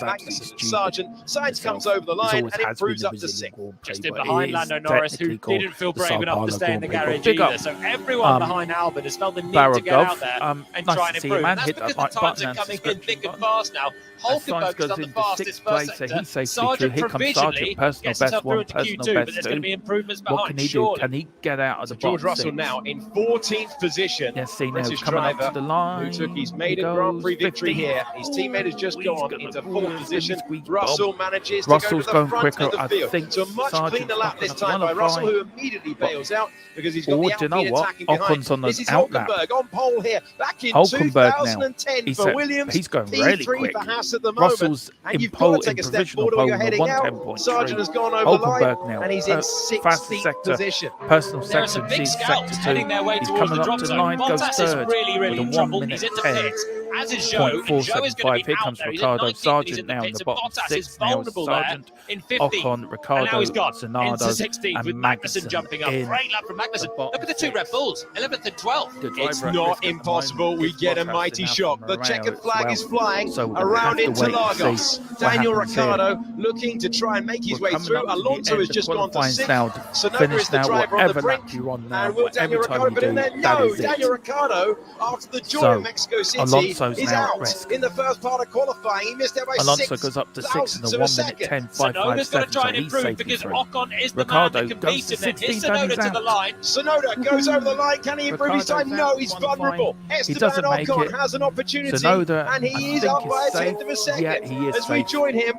Sargent. Sainz comes over the line and improves up to 6th. Just in behind Lando Norris, who didn't feel brave enough to stay in the garage either. So everyone behind Albon has felt the need to get out there and try and improve. And that's because the times are coming in thick and fast now. Hulkenberg has done the fastest first sector. Sargent provisionally gets himself through into Q2, but there's going to be improvements behind. Can he get out of the George Russell now in 14th position. Yes, see now British coming driver up to the line. Who took his maiden Grand Prix victory here. His teammate has just gone into 4th position. Russell manages to go to the front of the field. So a much cleaner lap this time by Russell, who immediately bails out because he's got the Alpine attacking behind. This is Hulkenberg on pole here. Back in 2010 for Williams. He's going really quick. For Haas at the moment. Russell's and you've got got to take a step forward or you're heading out. Sargent has gone over the line and he's in 16th position. Personal section, big scouts heading their way he's towards coming the up drop to zone. line, goes Bottas is third really in trouble. 1 He's in the minute pits. as is Joe. Joe is going to be out there. He's at 19th, Sargent he's in the now in pits, the and bottom Bottas 6. is vulnerable there in 15th. Ocon, Ricardo, and now he's gone Zanardo, into 16th with Magnussen jumping up. Great lap from Magnussen. Look at the two Red Bulls, 11th and 12th. It's not impossible. We get a mighty shock. The checkered flag is flying around Interlagos. Daniel Ricciardo looking to try and make his way through. Alonso has just gone to 6th. Sonoda is the driver on the brink. And will Daniel Ricciardo put in there? No, Daniel Ricciardo, after the joy of Mexico City, is out in the first part of qualifying. He missed out by Alonso goes up to 6 in the 1 minute 10.557. Sonoda's got to try and improve because Ocon is the man that can beat him. Then here's Sonoda to the line. Sonoda goes over the line. Can he improve his time? No, he's vulnerable. Esteban Ocon has an opportunity, and he is up by a 10th of a second as we join him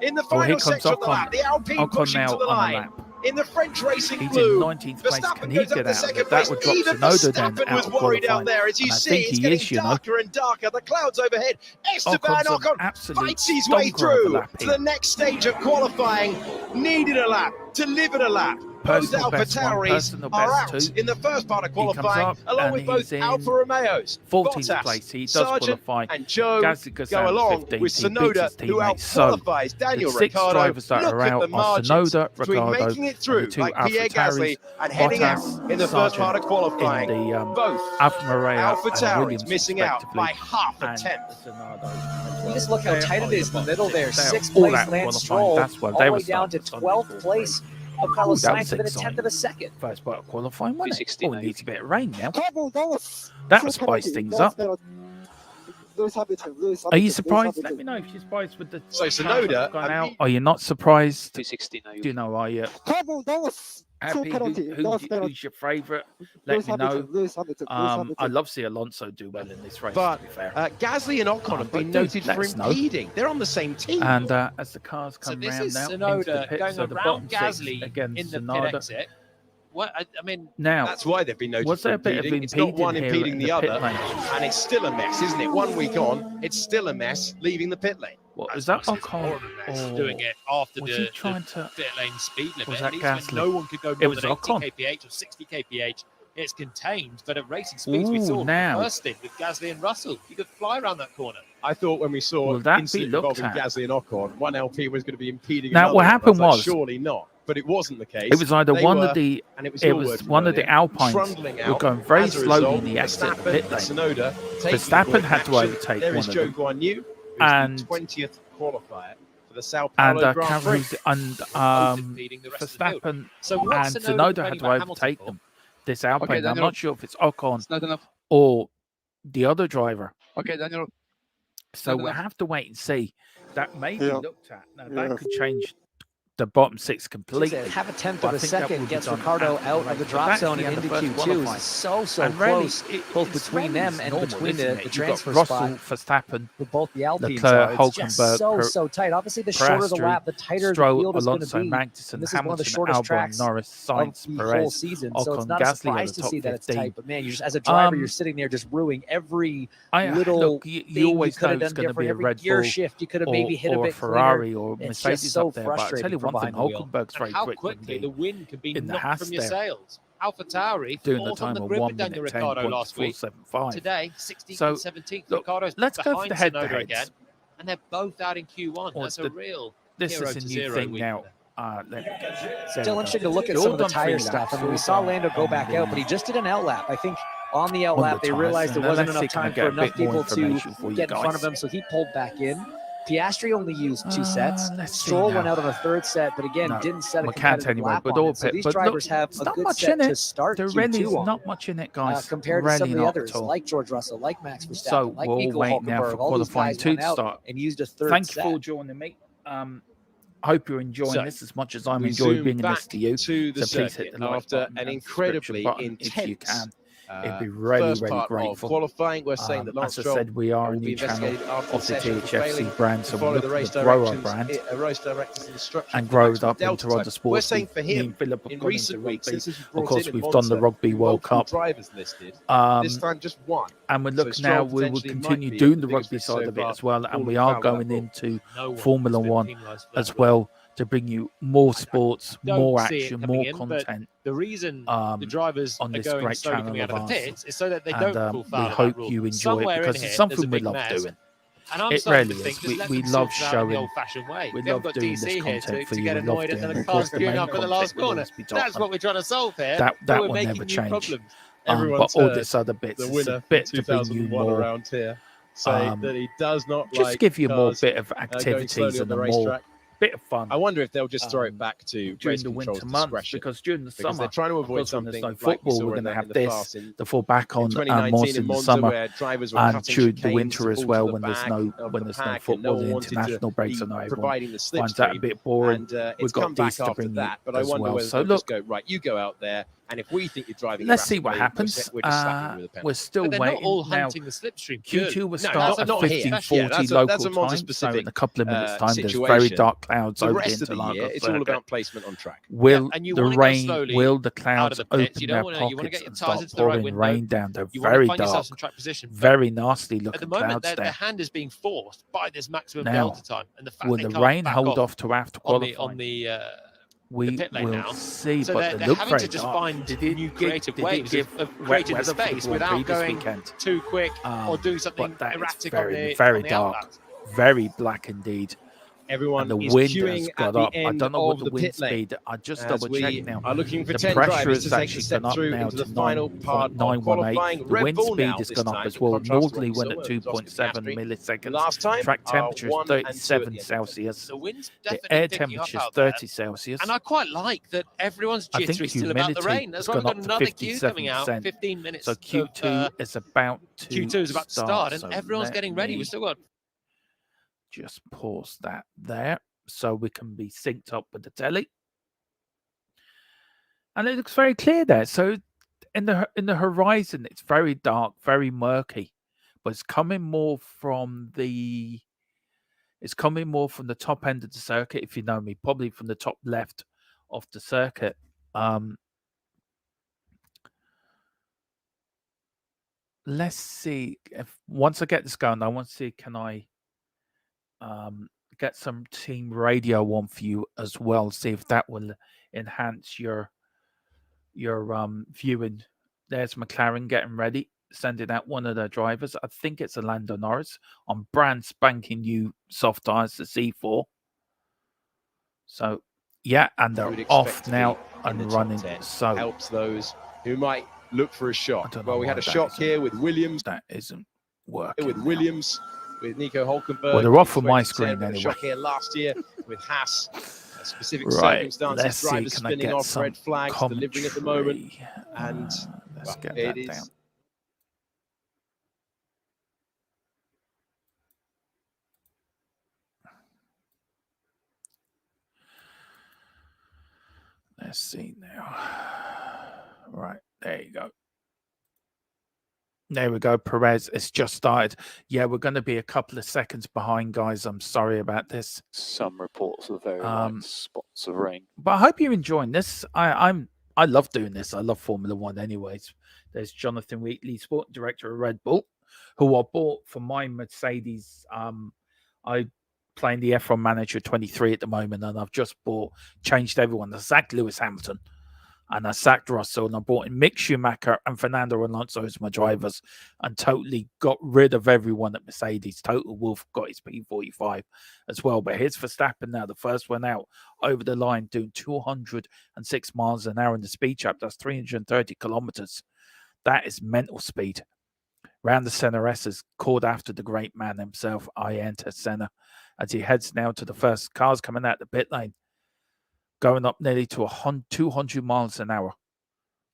in the final section of the lap. The Alpine pushing to the line. In the French Racing Blue, Verstappen goes up the second place. Even Verstappen was worried out there. As you see, it's getting darker and darker. The clouds overhead. Esteban Ocon fights his way through to the next stage of qualifying. Needed a lap, delivered a lap. Both Alpha Tauris are out in the first part of qualifying, along with both Alfa Romeos. 14th place, he does Sargent qualify. And Joe go along 15th, with Sonoda, who out-qualifies Daniel Ricciardo. Drivers that Look are at out the margins Sonoda, between Ricardo, making it through, like Pierre Gasly, and heading out in the first part of qualifying. Both Alfa Tauris missing out by half a tenth. You just look how tight it is in the middle there. 6th place, Lance Stroll, all the way down to 12th place. Carlos Sainz within a 10th of a second. First part of qualifying, wasn't it? Oh, it needs a bit of rain now. That will spice things up. Are you surprised? Let me know if you're surprised with the. So Sonoda gone out. Are you not surprised? 260 now. Do you know? Are you happy? Who's your favourite? Let me know. I love to see Alonso do well in this race. But to be fair. Gasly and Ocon have been noted for impeding. They're on the same team. And as the cars come round now, this is Sonoda going so the around Gasly again, in the Sonoda. pit exit. What I mean, now that's why they've been noted. Was there for a bit impeding. of It's not one impeding the other, lane? and it's still a mess, isn't it? 1 week on, it's still a mess leaving the pit lane. What was that? Ocon doing it after the pit lane speed limit. Was that Gasly? No one could go more than 80 kph or 60 kph. It's contained, but at racing speeds we saw bursting with Gasly and Russell. You could fly around that corner. I thought when we saw incident involving Gasly and Ocon, one LP was going to be impeding. Now, what happened was surely not, but it wasn't the case. It was either one of the Alpines were going very slowly in the exit of the pit lane. Verstappen had to overtake one of them, and 20th qualifier for the Sao Paulo Grand Prix, and Verstappen and Sonoda had to overtake them. This Alpine, I'm not sure if it's Ocon or the other driver. Okay, Daniel. So we'll have to wait and see. That may be looked at. Now that could change the bottom 6 completely. Have a 10th of a second gets Ricardo out of the drop zone and into Q2. So close, both between them and between the transfer spot. Verstappen, with both the Alpines, Leclerc, it's just so tight. Obviously, the shorter the lap, the tighter the field is going to be. Magnussen, this is one of the shortest tracks Norris, Sainz, of the whole season, so it's not a surprise to see that it's tight. But man, you're just as a driver, you're sitting there just ruining every little thing you could have done different. Every gear shift, you could have maybe hit a bit Ferrari or Mercedes. It's just so frustrating. One thing, Hulkenberg's very how quick quickly the wind can be knocked from your there. sails. Alpha Tauri doing the fourth time on the of grid 1 with Daniel minute Ricciardo last week. 10.475. Today, 16th So, and 17th. look, Ricciardo's let's go for behind the head Sonoda to again, and they're both out in Q1. That's a real This hero is a to new zero thing week now. Still interesting to look at some of the tire stuff. I mean, we saw Lando go back out, but he just did an outlap. I think on the outlap, they realized there wasn't enough time for enough people to get in front of him, so he pulled back in. Piastri only used 2 sets. Stroll went out on a 3rd set, but again, didn't set a competitive lap on it. So these drivers have a good set to start Q2 on. Not much in it, guys. Compared to some of the others, like George Russell, like Max Verstappen, like Nico Hulkenberg. All these guys went out and used a 3rd set. Thank you for joining me. Hope you're enjoying this as much as I'm enjoying bringing this to you. So please hit the like button an incredibly intense if you can. It'd be really, really grateful. Qualifying, we're saying that Lance Stroll, as I said, we are a new channel of the Thfc brand, so we're looking to grow our brand and grow it up into other sports. We're saying for him, in recent weeks, of course, we've done the Rugby World Cup. This time just one. And we're looking now, we will continue doing the rugby side of it as well, and we are going into Formula 1 as well, to bring you more sports, more action, more content. The reason the drivers on this are going great slowly channel coming out of the ours. pits is so that they don't fall foul We of hope that rule. you enjoy it because it's something we love doing. And I'm it starting really to think, is. just We let love them sort it out in showing. the old-fashioned way. We We haven't love got doing DC this here content for to you. get We love annoyed at doing the it. cars The queuing main up at the content last will corner. always be That's Tottenham. what we're trying to solve here. That we're will making never new change. problems. But all this other bits, the it's winner a bit for to bring you 2001 more. around here say that he does not just like give you more cars, bit of going activities slowly on and the a more racetrack. bit of fun. I wonder if they'll just throw it back to during race the winter control's months, discretion, because during the summer they're trying to avoid when something there's no like football, we're going to have this to fall back on more in in the Monza, summer where drivers were and cutting during the chicanes winter to as pull well to the when there's back no of the pack, and football, no one the wanted to international breaks, be and everyone providing the finds that a slipstream. bit boring. And We've it's got come back these to after bring that, you but I as wonder well. whether So they'll look, just go, right, you go out there, and if we think you're driving let's see what happens. we're just slapping you with a penalty. We're still But they're waiting not all now. hunting the slipstream. Q2 will No, start at not here. 15:40 Yeah, local that's a time. So Monza-specific, in a couple of minutes' time, there's situation. very dark clouds The over the rest of the Interlagos year, it's circuit. all about placement on track. Will and you the want to go rain? slowly Will the out clouds of the pits. open You their don't want to. You want to pockets get your and tires start into the right pouring window. rain down? They're You want to very find yourself dark, some track position. very nasty At the looking moment, clouds their there. hand is being forced by this maximum Now, delta time, and the fact will they the can't rain back hold off off to after on qualifying? the We pit lane will now. see, So but they they're look having very to just dark. find new creative did ways give of wet creating the weather for the space Grand without Prix this going weekend. too quick or doing something But that is erratic very, on very the dark, outlets. very black indeed. Everyone And the is wind has queuing got at the up. I end don't know what of the the wind pit lane. speed. I just As double we check now. are looking for The 10 pressure drivers has to take the actually step gone up through now into to the final part of 9.918. qualifying. The Red wind Bull speed now has this gone up time, as in well. contrast to Northerly went at Silver, Oscar 2.7 Piastri. milliseconds. Last time, Track temperature is 1 and 2 at the 37 end of the Celsius. The wind's The definitely air picking up temperature is out there. 30 Celsius. And I quite like that everyone's I think jittery still about the humidity rain. That's has why we've gone got up to another queue coming out. 57%. 15 minutes. So Q2 is about to Q2 is about to start, and so everyone's let getting ready. me We've still got. just pause that there so we can be synced up with the telly. And it looks very clear there. So in the horizon, it's very dark, very murky, but it's coming more from the top end of the circuit, if you know me, probably from the top left of the circuit. Let's see if once I get this going, I want to see can I get some team radio on for you as well. See if that will enhance your viewing. There's McLaren getting ready, sending out one of their drivers. I think it's Lando Norris on brand spanking new soft tires, the C4. So yeah, and they're off now and running. So helps those who might look for a shot. Well, we had a shot here with Williams. That isn't working. With Williams, with Nico Hulkenberg. Well, they're off from my screen anyway. Shot here last year with Haas. Specific right. circumstances, Let's drivers see. Can spinning I get off, some red flags commentary? delivering at the moment. And let's get it that is down. Let's see now. Right, there you go. There we go. Perez, it's just started. Yeah, we're going to be a couple of seconds behind, guys. I'm sorry about this. Some reports of very light spots of rain. But I hope you're enjoying this. I love doing this. I love Formula One anyways. There's Jonathan Wheatley, sport director of Red Bull, who I bought for my Mercedes. I playing the F1 Manager 23 at the moment, and I've just changed everyone. I sacked Lewis Hamilton, and I sacked Russell, and I brought in Mick Schumacher and Fernando Alonso as my drivers, and totally got rid of everyone at Mercedes. Total Wolf got his P45 as well. But here's Verstappen now, the first one out over the line, doing 206 miles an hour in the speed trap. That's 330 kilometers. That is mental speed. Round the Senna S is called after the great man himself, Ayrton Senna, as he heads now to the first cars coming out the pit lane, going up nearly to 200 miles an hour,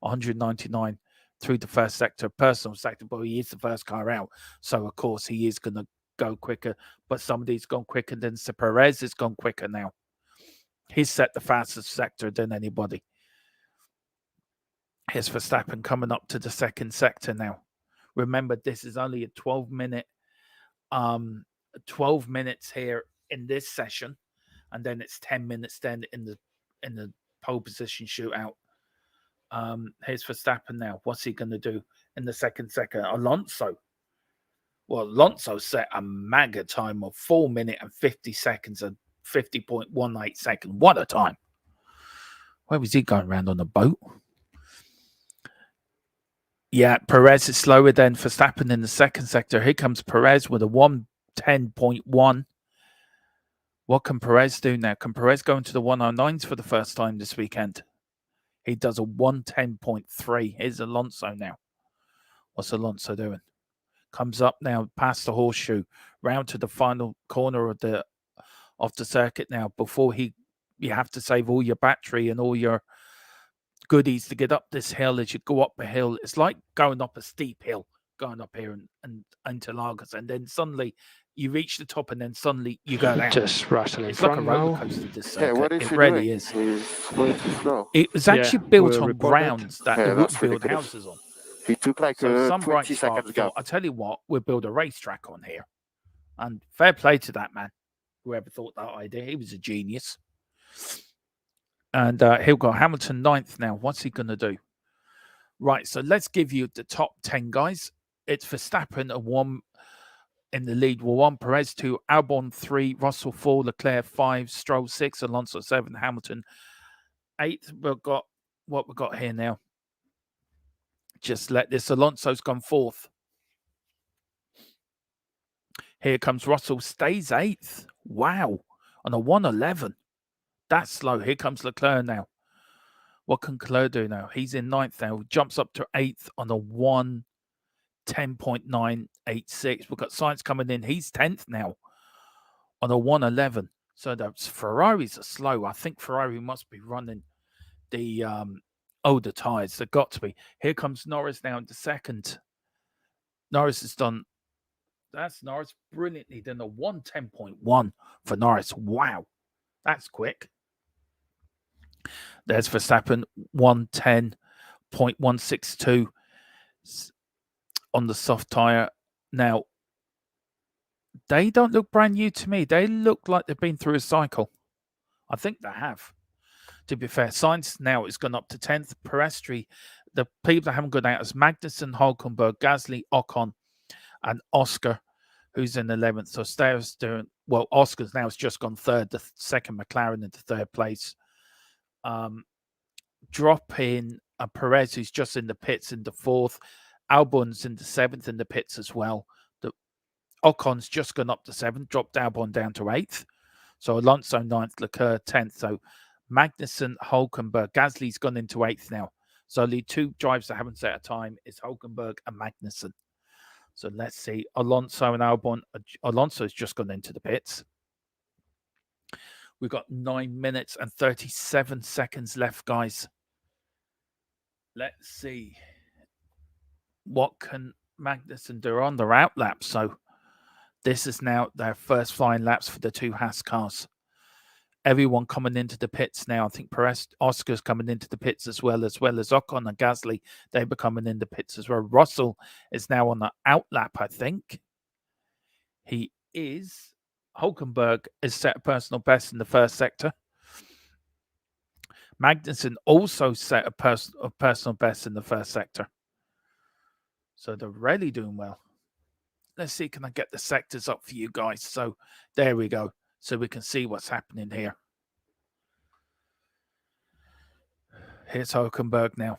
199 through the first sector, personal sector, but he is the first car out. So, of course, he is going to go quicker, but somebody's gone quicker than Perez has gone quicker now. He's set the fastest sector than anybody. Here's Verstappen coming up to the second sector now. Remember, this is only a 12 minutes here in this session, and then it's 10 minutes then in the pole position shootout. Here's Verstappen now. What's he going to do in the second sector? Alonso set a mega time of 4 minutes and 50 seconds, a 50.18 seconds. What a time. Where was he going around on the boat? Yeah, Perez is slower than Verstappen in the second sector. Here comes Perez with a 110.1. What can Perez do now? Can Perez go into the 109s for the first time this weekend? He does a 110.3. Here's Alonso now. What's Alonso doing? Comes up now past the horseshoe, round to the final corner of the circuit now. Before you have to save all your battery and all your goodies to get up this hill. As you go up a hill, it's like going up a steep hill, going up here and into Lagos, and then suddenly you reach the top, and then suddenly you go down. Just rattling. It's like a roller coaster. This circuit. Yeah, what is it he really doing? is. He's going too slow. It was actually built on grounds that they wouldn't build houses on. He took like some 20 seconds gap. I tell you what, we'll build a racetrack on here, and fair play to that man. Whoever thought that idea, he was a genius. And he'll go Hamilton 9th now. What's he going to do? Right, so let's give you the top 10 guys. It's Verstappen at 1 in the lead. 1, Perez 2, Albon 3, Russell 4, Leclerc 5, Stroll 6, Alonso 7, Hamilton 8th. We've got what we've got here now. Just let this. Alonso's gone 4th. Here comes Russell, stays 8th. Wow, on a 111. That's slow. Here comes Leclerc now. What can Leclerc do now? He's in 9th now. Jumps up to 8th on a 110.986. We've got Sainz coming in. He's 10th now on a 111. So the Ferraris are slow. I think Ferrari must be running the older tyres. They've got to be. Here comes Norris now into 2nd. Norris has done. That's Norris brilliantly done a 110.1 for Norris. Wow. That's quick. There's Verstappen, 110.162 on the soft tyre. Now, they don't look brand new to me. They look like they've been through a cycle. I think they have. To be fair, Sainz now has gone up to 10th. Piastri, the people that haven't gone out is Magnussen, Hülkenberg, Gasly, Ocon, and Oscar, who's in 11th. So Stairs doing well. Oscar's now has just gone 3rd, the second McLaren into 3rd place. Drop in Perez, who's just in the pits, into 4th. Albon's in the 7th in the pits as well. The Ocon's just gone up to 7th, dropped Albon down to 8th. So Alonso 9th, Leclerc 10th. So Magnussen, Hülkenberg, Gasly's gone into 8th now. So only 2 drivers that haven't set a time is Hülkenberg and Magnussen. So let's see. Alonso and Albon. Alonso's just gone into the pits. We've got 9 minutes and 37 seconds left, guys. Let's see. What can Magnussen do on their out lap? So this is now their first flying laps for the 2 Haas cars. Everyone coming into the pits now. I think Perez, Oscar's coming into the pits as well as Ocon and Gasly. They're coming in the pits as well. Russell is now on the out lap, I think. He is. Hülkenberg has set a personal best in the first sector. Magnussen also set a personal best in the first sector. So they're really doing well. Let's see, can I get the sectors up for you guys? So there we go. So we can see what's happening here. Here's Hülkenberg now.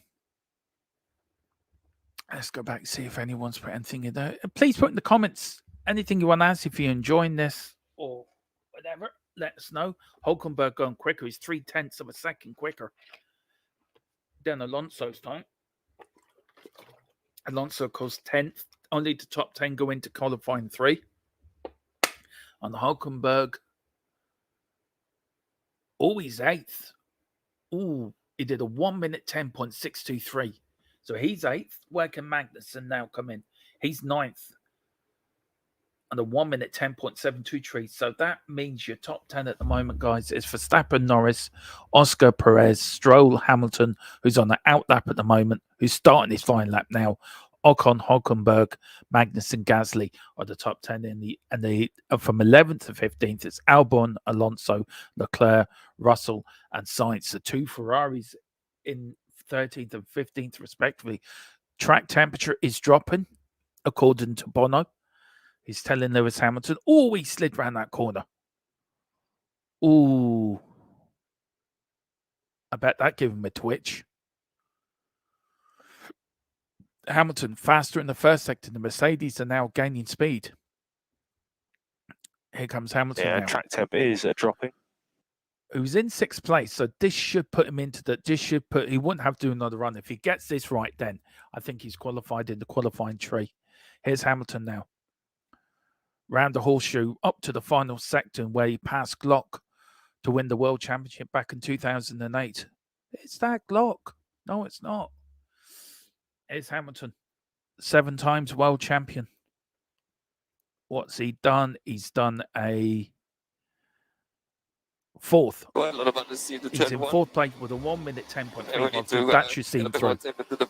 Let's go back and see if anyone's put anything in there. Please put in the comments anything you want to ask. If you're enjoying this or whatever, let us know. Hülkenberg going quicker. He's 0.3 of a second quicker than Alonso's time. Alonso, of course, 10th. Only the top 10 go into qualifying 3. On the Hülkenberg, he's 8th. Ooh, he did a 1 minute 10.623. So he's 8th. Where can Magnussen now come in? He's 9th. And a 1 minute 10.723. So that means your top 10 at the moment, guys, is Verstappen, Norris, Oscar, Perez, Stroll, Hamilton, who's on the out lap at the moment, who's starting his flying lap now. Ocon, Hülkenberg, Magnussen, Gasly are the top 10 in the from 11th to 15th. It's Albon, Alonso, Leclerc, Russell, and Sainz. The 2 Ferraris in 13th and 15th, respectively. Track temperature is dropping, according to Bono. He's telling Lewis Hamilton, he slid around that corner. Ooh. I bet that gave him a twitch. Hamilton faster in the first sector. The Mercedes are now gaining speed. Here comes Hamilton now. Track temp is dropping. Who's in 6th place, so this should put him into the. He wouldn't have to do another run if he gets this right. Then I think he's qualified in the qualifying tree. Here's Hamilton now. Round the horseshoe up to the final sector where he passed Glock to win the World Championship back in 2008. It's that Glock. No, it's not. It's Hamilton. 7 times world champion. What's he done? He's done a 4th. He's in 4th place with a 1 minute 10.3. That should see him through.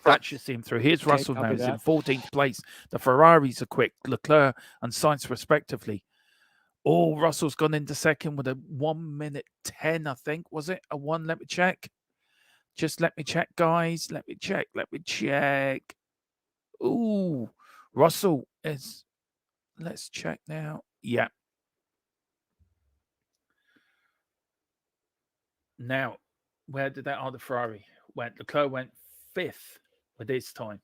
That should see him through. Here's Russell now. He's in 14th place. The Ferraris are quick. Leclerc and Sainz respectively. Oh, Russell's gone into 2nd with a 1 minute 10, I think. Was it a 1? Let me check. Just let me check, guys. Let me check. Ooh, Russell is. Let's check now. Yeah. Now, where did that other Ferrari went? Leclerc went 5th with his time.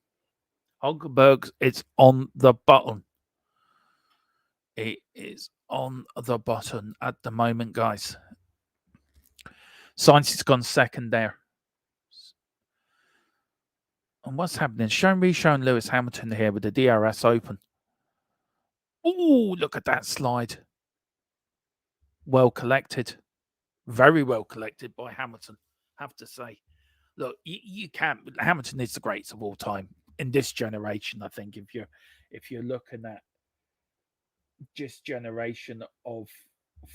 Hulkenberg is on the button. It is on the button at the moment, guys. Sainz has gone 2nd there. And what's happening? Showing Lewis Hamilton here with the DRS open. Oh, look at that slide. Well collected. Very well collected by Hamilton, have to say. Look, you can't. Hamilton is the greatest of all time in this generation, I think. If you're looking at this generation of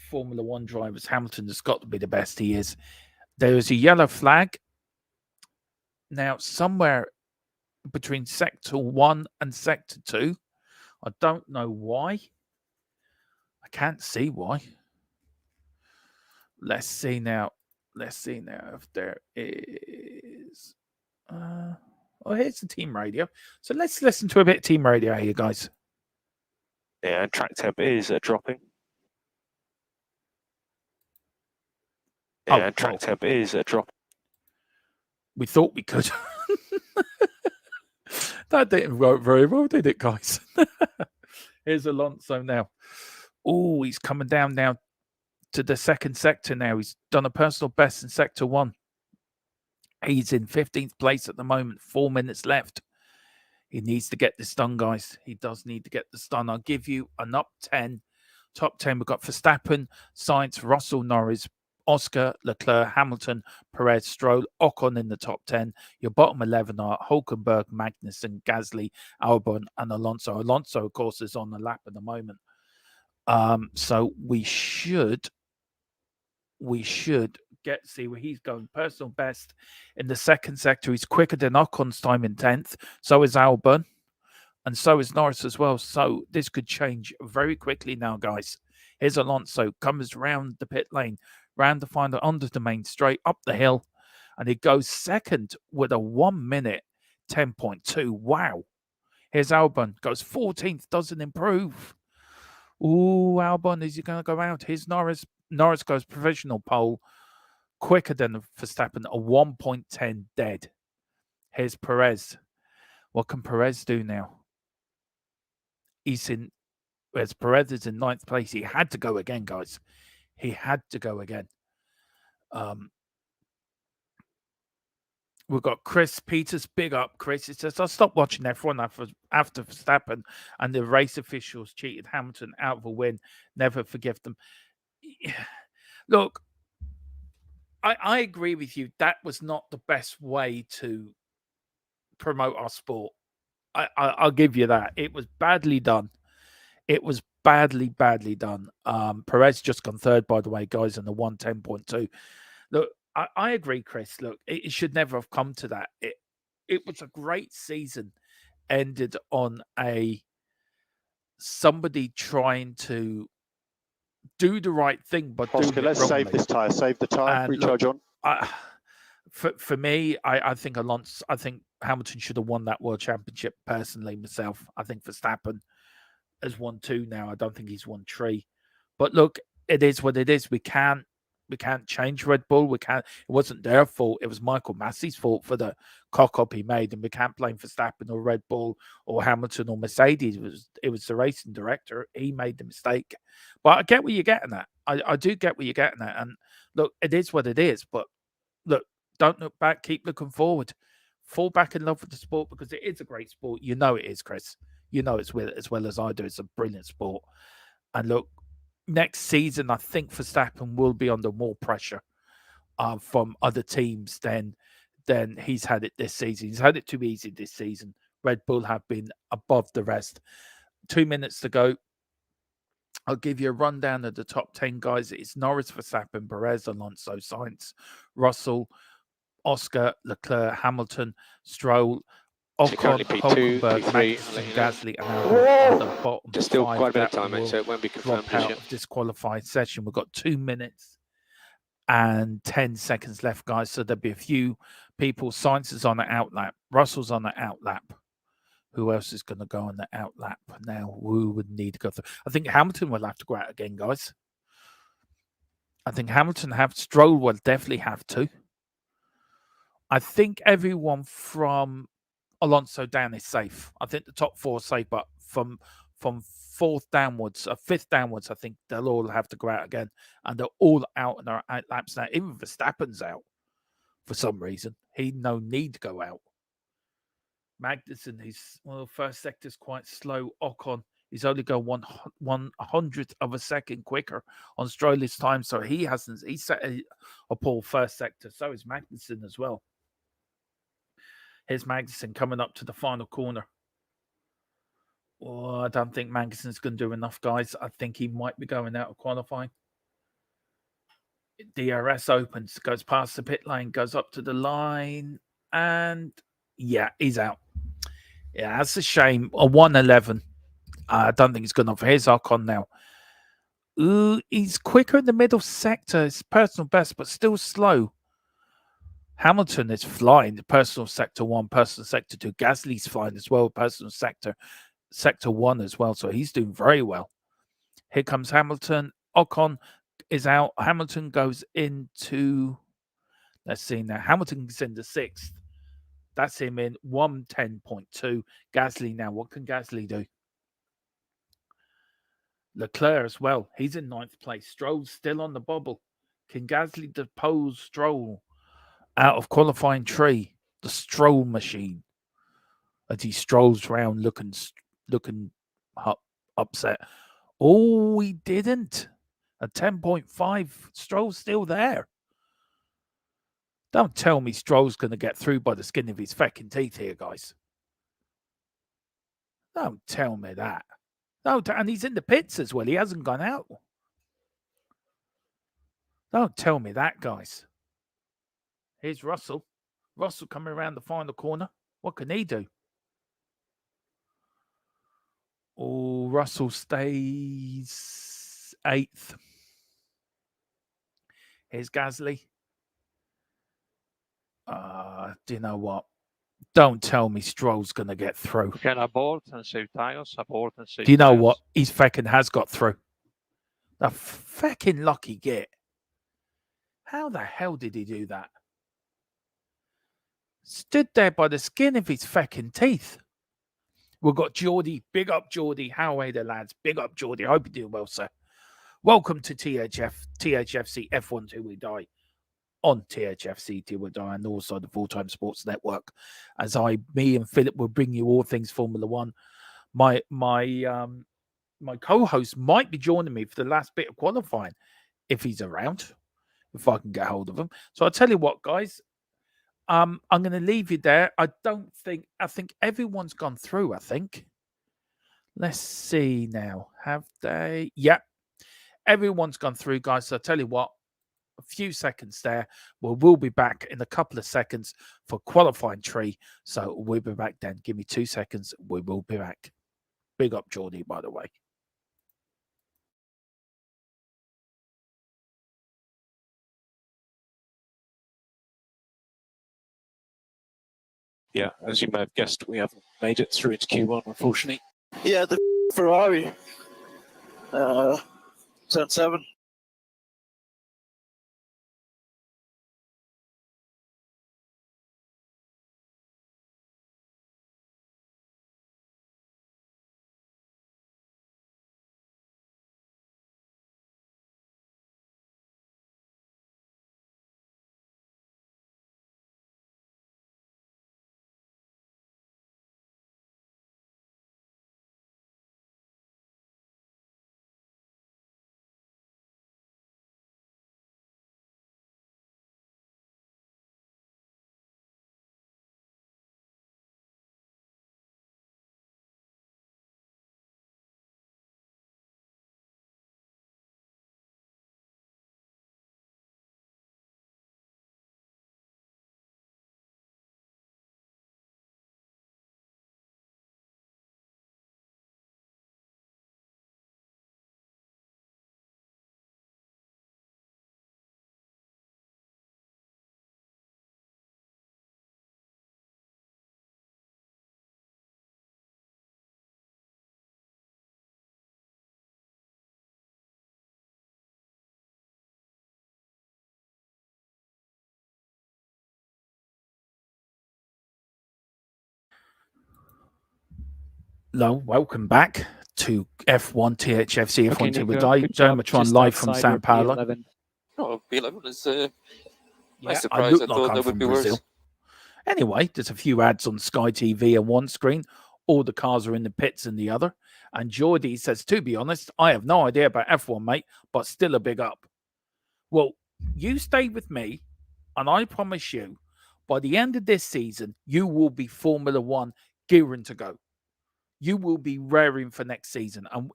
Formula One drivers, Hamilton has got to be the best he is. There is a yellow flag. Now, somewhere between Sector 1 and Sector 2. I don't know why. I can't see why. Let's see now if there is. Oh, here's the team radio. So let's listen to a bit of team radio here, guys. Yeah, track temp is dropping. Yeah, track temp is dropping. We thought we could. That didn't work very well, did it, guys? Here's Alonso now. Oh, he's coming down now to the 2nd sector now. He's done a personal best in Sector 1. He's in 15th place at the moment. 4 minutes left. He needs to get this done, guys. He does need to get this done. I'll give you an up 10. Top 10, we've got Verstappen, Sainz, Russell, Norris, Oscar, Leclerc, Hamilton, Perez, Stroll, Ocon in the top 10. Your bottom 11 are Hulkenberg, Magnussen, Gasly, Albon, and Alonso. Alonso, of course, is on the lap at the moment. So we should get to see where he's going. Personal best in the 2nd sector. He's quicker than Ocon's time in 10th. So is Albon. And so is Norris as well. So this could change very quickly now, guys. Here's Alonso. Comes round the pit lane. Round the final, under the main straight, up the hill. And he goes 2nd with a 1 minute 10.2. Wow. Here's Albon. Goes 14th. Doesn't improve. Ooh, Albon, is he going to go out? Here's Norris. Norris goes provisional pole. Quicker than Verstappen. A 1.10 dead. Here's Perez. What can Perez do now? Whereas Perez is in 9th place. He had to go again, guys. He had to go again. We've got Chris Peters. Big up, Chris. He says, I stopped watching F1 after Verstappen and the race officials cheated Hamilton out of a win. Never forgive them. Look, I agree with you. That was not the best way to promote our sport. I'll give you that. It was badly done. It was badly done. Perez just gone 3rd, by the way, guys, in the 110.2. Look, I agree, Chris. Look, it should never have come to that. It was a great season. Ended on somebody trying to do the right thing, but Oscar, let's save this tyre. Save the tyre. Recharge on. For me, I think Hamilton should have won that World Championship. Personally, myself, I think Verstappen has won 2 now. I don't think he's won 3. But look, it is what it is. We can't We can't change Red Bull. It wasn't their fault. It was Michael Massey's fault for the cock-up he made, and we can't blame Verstappen or Red Bull or Hamilton or Mercedes. It was the racing director. He made the mistake. But I get what you're getting at. I do get what you're getting at. And look, it is what it is. But look, don't look back. Keep looking forward. Fall back in love with the sport, because it is a great sport. You know it is, Chris. You know it's as well as I do. It's a brilliant sport. And look, next season, I think Verstappen will be under more pressure from other teams than he's had it this season. He's had it too easy this season. Red Bull have been above the rest. 2 minutes to go. I'll give you a rundown of the top 10 guys. It's Norris, Verstappen, Perez, Alonso, Sainz, Russell, Oscar, Leclerc, Hamilton, Stroll, Ocon, Hulkenberg, Magnussen, Gasly, and Albon on the bottom. There's still quite a bit of time, mate, so it won't be confirmed out of this qualified session. We've got 2 minutes and 10 seconds left, guys. So there'll be a few people. Sainz is on the outlap. Russell's on the outlap. Who else is going to go on the outlap now? Who would need to go through? I think Hamilton will have to go out again, guys. I think Stroll will definitely have to. I think everyone from Alonso down is safe. I think the top 4 are safe, but from 4th downwards, 5th downwards, I think they'll all have to go out again, and they're all out in their laps now. Even Verstappen's out for some reason. He no need to go out. Magnussen, first sector's quite slow. Ocon, he's only going 1/100th of a second quicker on Stroll's time, so he set a pole first sector. So is Magnussen as well. Here's Magnussen coming up to the final corner. Oh, I don't think Magnussen's going to do enough, guys. I think he might be going out of qualifying. DRS opens, goes past the pit lane, goes up to the line, and yeah, he's out. Yeah, that's a shame. A 1:11. I don't think he's good enough. Here's Ocon now. Ooh, he's quicker in the middle sector. It's personal best, but still slow. Hamilton is flying. The personal sector 1, personal sector 2. Gasly's flying as well. Personal sector 1 as well. So he's doing very well. Here comes Hamilton. Ocon is out. Hamilton goes into, let's see now. Hamilton's in the 6th. That's him in 1:10.2. Gasly now. What can Gasly do? Leclerc as well. He's in 9th place. Stroll's still on the bubble. Can Gasly depose Stroll out of qualifying tree? The Stroll machine. As he strolls around looking upset. Oh, he didn't. A 10.5. Stroll's still there. Don't tell me Stroll's going to get through by the skin of his feckin' teeth here, guys. Don't tell me that. No, and he's in the pits as well. He hasn't gone out. Don't tell me that, guys. Here's Russell. Russell coming around the final corner. What can he do? Oh, Russell stays 8th. Here's Gasly. Do you know what? Don't tell me Stroll's going to get through. We can abort and save tires. Abort and save Do you know tires. what? He's feckin' has got through. The feckin' lucky git. How the hell did he do that? Stood there by the skin of his feckin' teeth. We've got Geordie. Big up, Geordie. How are the lads? Big up, Geordie. I hope you do well, sir. Welcome to THFC F1 Till We Die. On THFC Till We Die, and also the Full-Time Sports Network. As me and Philip will bring you all things Formula One. My co-host might be joining me for the last bit of qualifying if he's around, if I can get hold of him. So I'll tell you what, guys. I'm going to leave you there. I think everyone's gone through, I think. Let's see now. Have they? Yeah. Everyone's gone through, guys. So I'll tell you what. A few seconds there. We'll be back in a couple of seconds for qualifying tree. So we'll be back then. Give me 2 seconds. We will be back. Big up, Geordie, by the way. Yeah, as you may have guessed, we haven't made it through into Q1, unfortunately. Yeah, the Ferrari. Turn 7. Hello, welcome back to F1 Thfc F1 Team with Dermatron live from Sao Paulo. Oh, P11 is nice surprise. I thought that would be Brazil. Worse. Anyway, there's a few ads on Sky TV on one screen. All the cars are in the pits in the other. And Geordie says, to be honest, I have no idea about F1, mate, but still a big up. Well, you stay with me, and I promise you, by the end of this season, you will be Formula One gearing to go. You will be raring for next season. And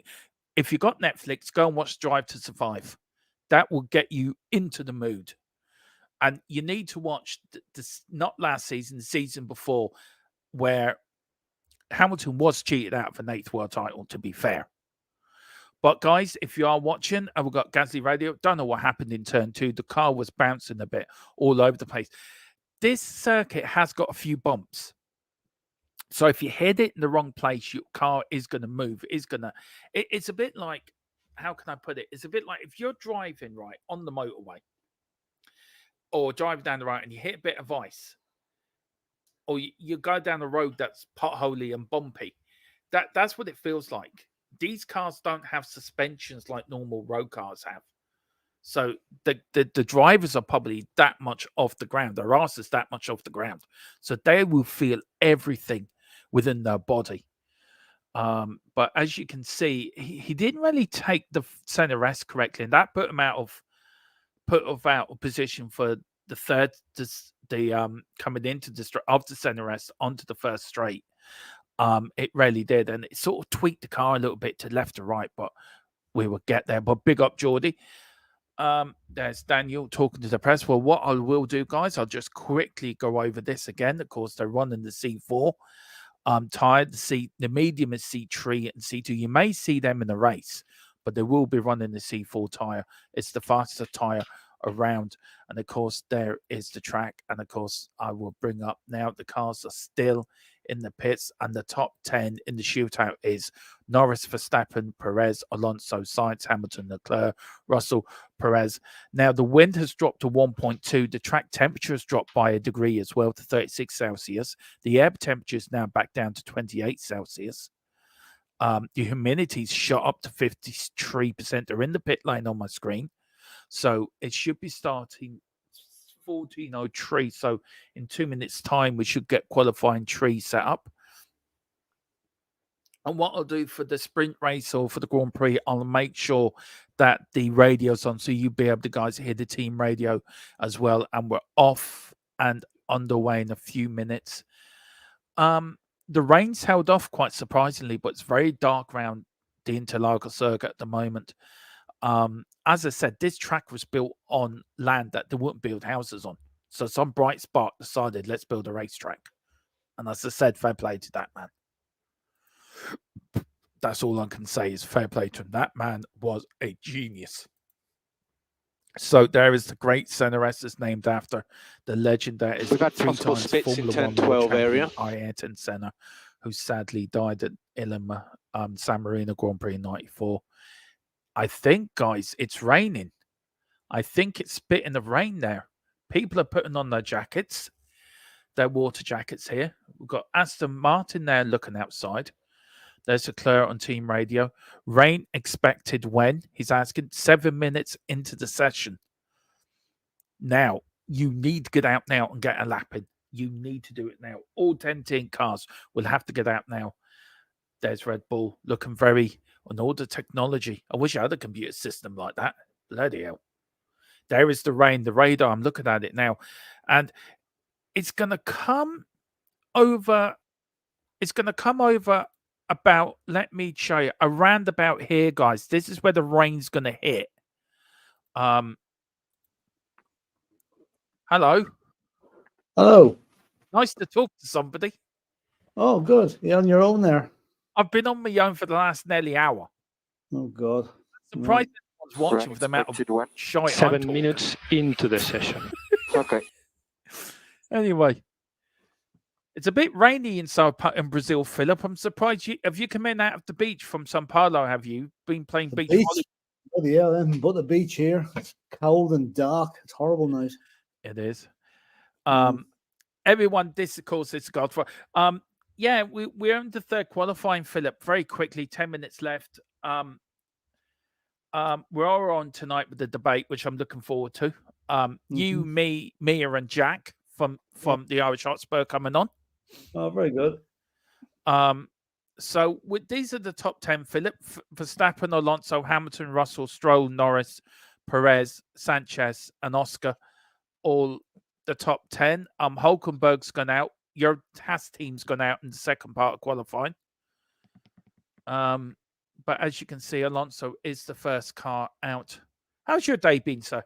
if you got Netflix, go and watch Drive to Survive. That will get you into the mood. And you need to watch this, not last season, the season before, where Hamilton was cheated out of an 8th world title, to be fair. But guys, if you are watching, and we've got Gasly Radio, don't know what happened in turn 2. The car was bouncing a bit all over the place. This circuit has got a few bumps. So if you head it in the wrong place, your car is going to move. It's a bit like, how can I put it? It's a bit like if you're driving right on the motorway or driving down the road and you hit a bit of ice, or you go down a road that's potholy and bumpy. That's what it feels like. These cars don't have suspensions like normal road cars have. So the drivers are probably that much off the ground. Their ass is that much off the ground. So they will feel everything within their body. But as you can see, he didn't really take the center rest correctly, and that put him out of position for the third, coming into of the center rest onto the first straight. It really did, and it sort of tweaked the car a little bit to left to right, but we will get there. But big up Geordie. There's Daniel talking to the press. Well, what I will do, guys, I'll just quickly go over this again. Of course, they're running the C4 tire. The medium is C3 and C2. You may see them in the race, but they will be running the C4 tire. It's the fastest tire around. And of course, there is the track. And of course, I will bring up now the cars are still in the pits, and the top 10 in the shootout is Norris, Verstappen, Perez, Alonso, Sainz, Hamilton, Leclerc, Russell, Perez. Now the wind has dropped to 1.2. The track temperature has dropped by a degree as well to 36 Celsius. The air temperature is now back down to 28 Celsius. The humidity's shot up to 53%. They're in the pit lane on my screen, so it should be starting 14:03. So in 2 minutes' time, we should get qualifying tree set up. And what I'll do for the sprint race or for the Grand Prix, I'll make sure that the radio's on, so you'll be able to, guys, hear the team radio as well. And we're off and underway in a few minutes. The rain's held off quite surprisingly, but it's very dark around the Interlagos circuit at the moment. As I said, this track was built on land that they wouldn't build houses on. So some bright spark decided, let's build a racetrack. And as I said, fair play to that man. That's all I can say is fair play to him. That man was a genius. So there is the great Senna S is named after the legend that is. We've had possible spits in 10-12 area. Ayrton Senna, who sadly died at Imola, San Marino Grand Prix in '94. I think, guys, it's raining. I think it's spitting of rain there. People are putting on their jackets, their water jackets here. We've got Aston Martin there looking outside. There's Leclerc on team radio. Rain expected when? He's asking 7 minutes into the session. Now, you need to get out now and get a lap in. You need to do it now. All 10 team cars will have to get out now. There's Red Bull looking very on all the technology. I wish I had a computer system like that. Bloody hell. There is the rain, the radar. I'm looking at it now. And it's going to come over. It's going to come over about, let me show you, around about here, guys. This is where the rain's going to hit. Hello. Hello. Nice to talk to somebody. Oh, good. You're on your own there. I've been on my own for the last nearly hour. Oh, God. Surprised anyone's watching with the amount of shite. 7 minutes into the session. Okay. Anyway, it's a bit rainy in Brazil, Philip. I'm surprised have you come in out of the beach from Sao Paulo? Have you been playing beach volley? Oh, yeah, then but the beach here. It's cold and dark. It's horrible night. It is. Everyone, this of course is Godfather. Yeah, we're on the third qualifying, Philip. Very quickly, 10 minutes left. We're all on tonight with the debate, which I'm looking forward to. You, me, Mia, and Jack from the Irish Hotspur coming on. Oh, very good. So these are the top 10, Philip. Verstappen, Alonso, Hamilton, Russell, Stroll, Norris, Perez, Sanchez, and Oscar, all the top 10. Hulkenberg's gone out. Your Haas team's gone out in the second part of qualifying. But as you can see, Alonso is the first car out. How's your day been, sir?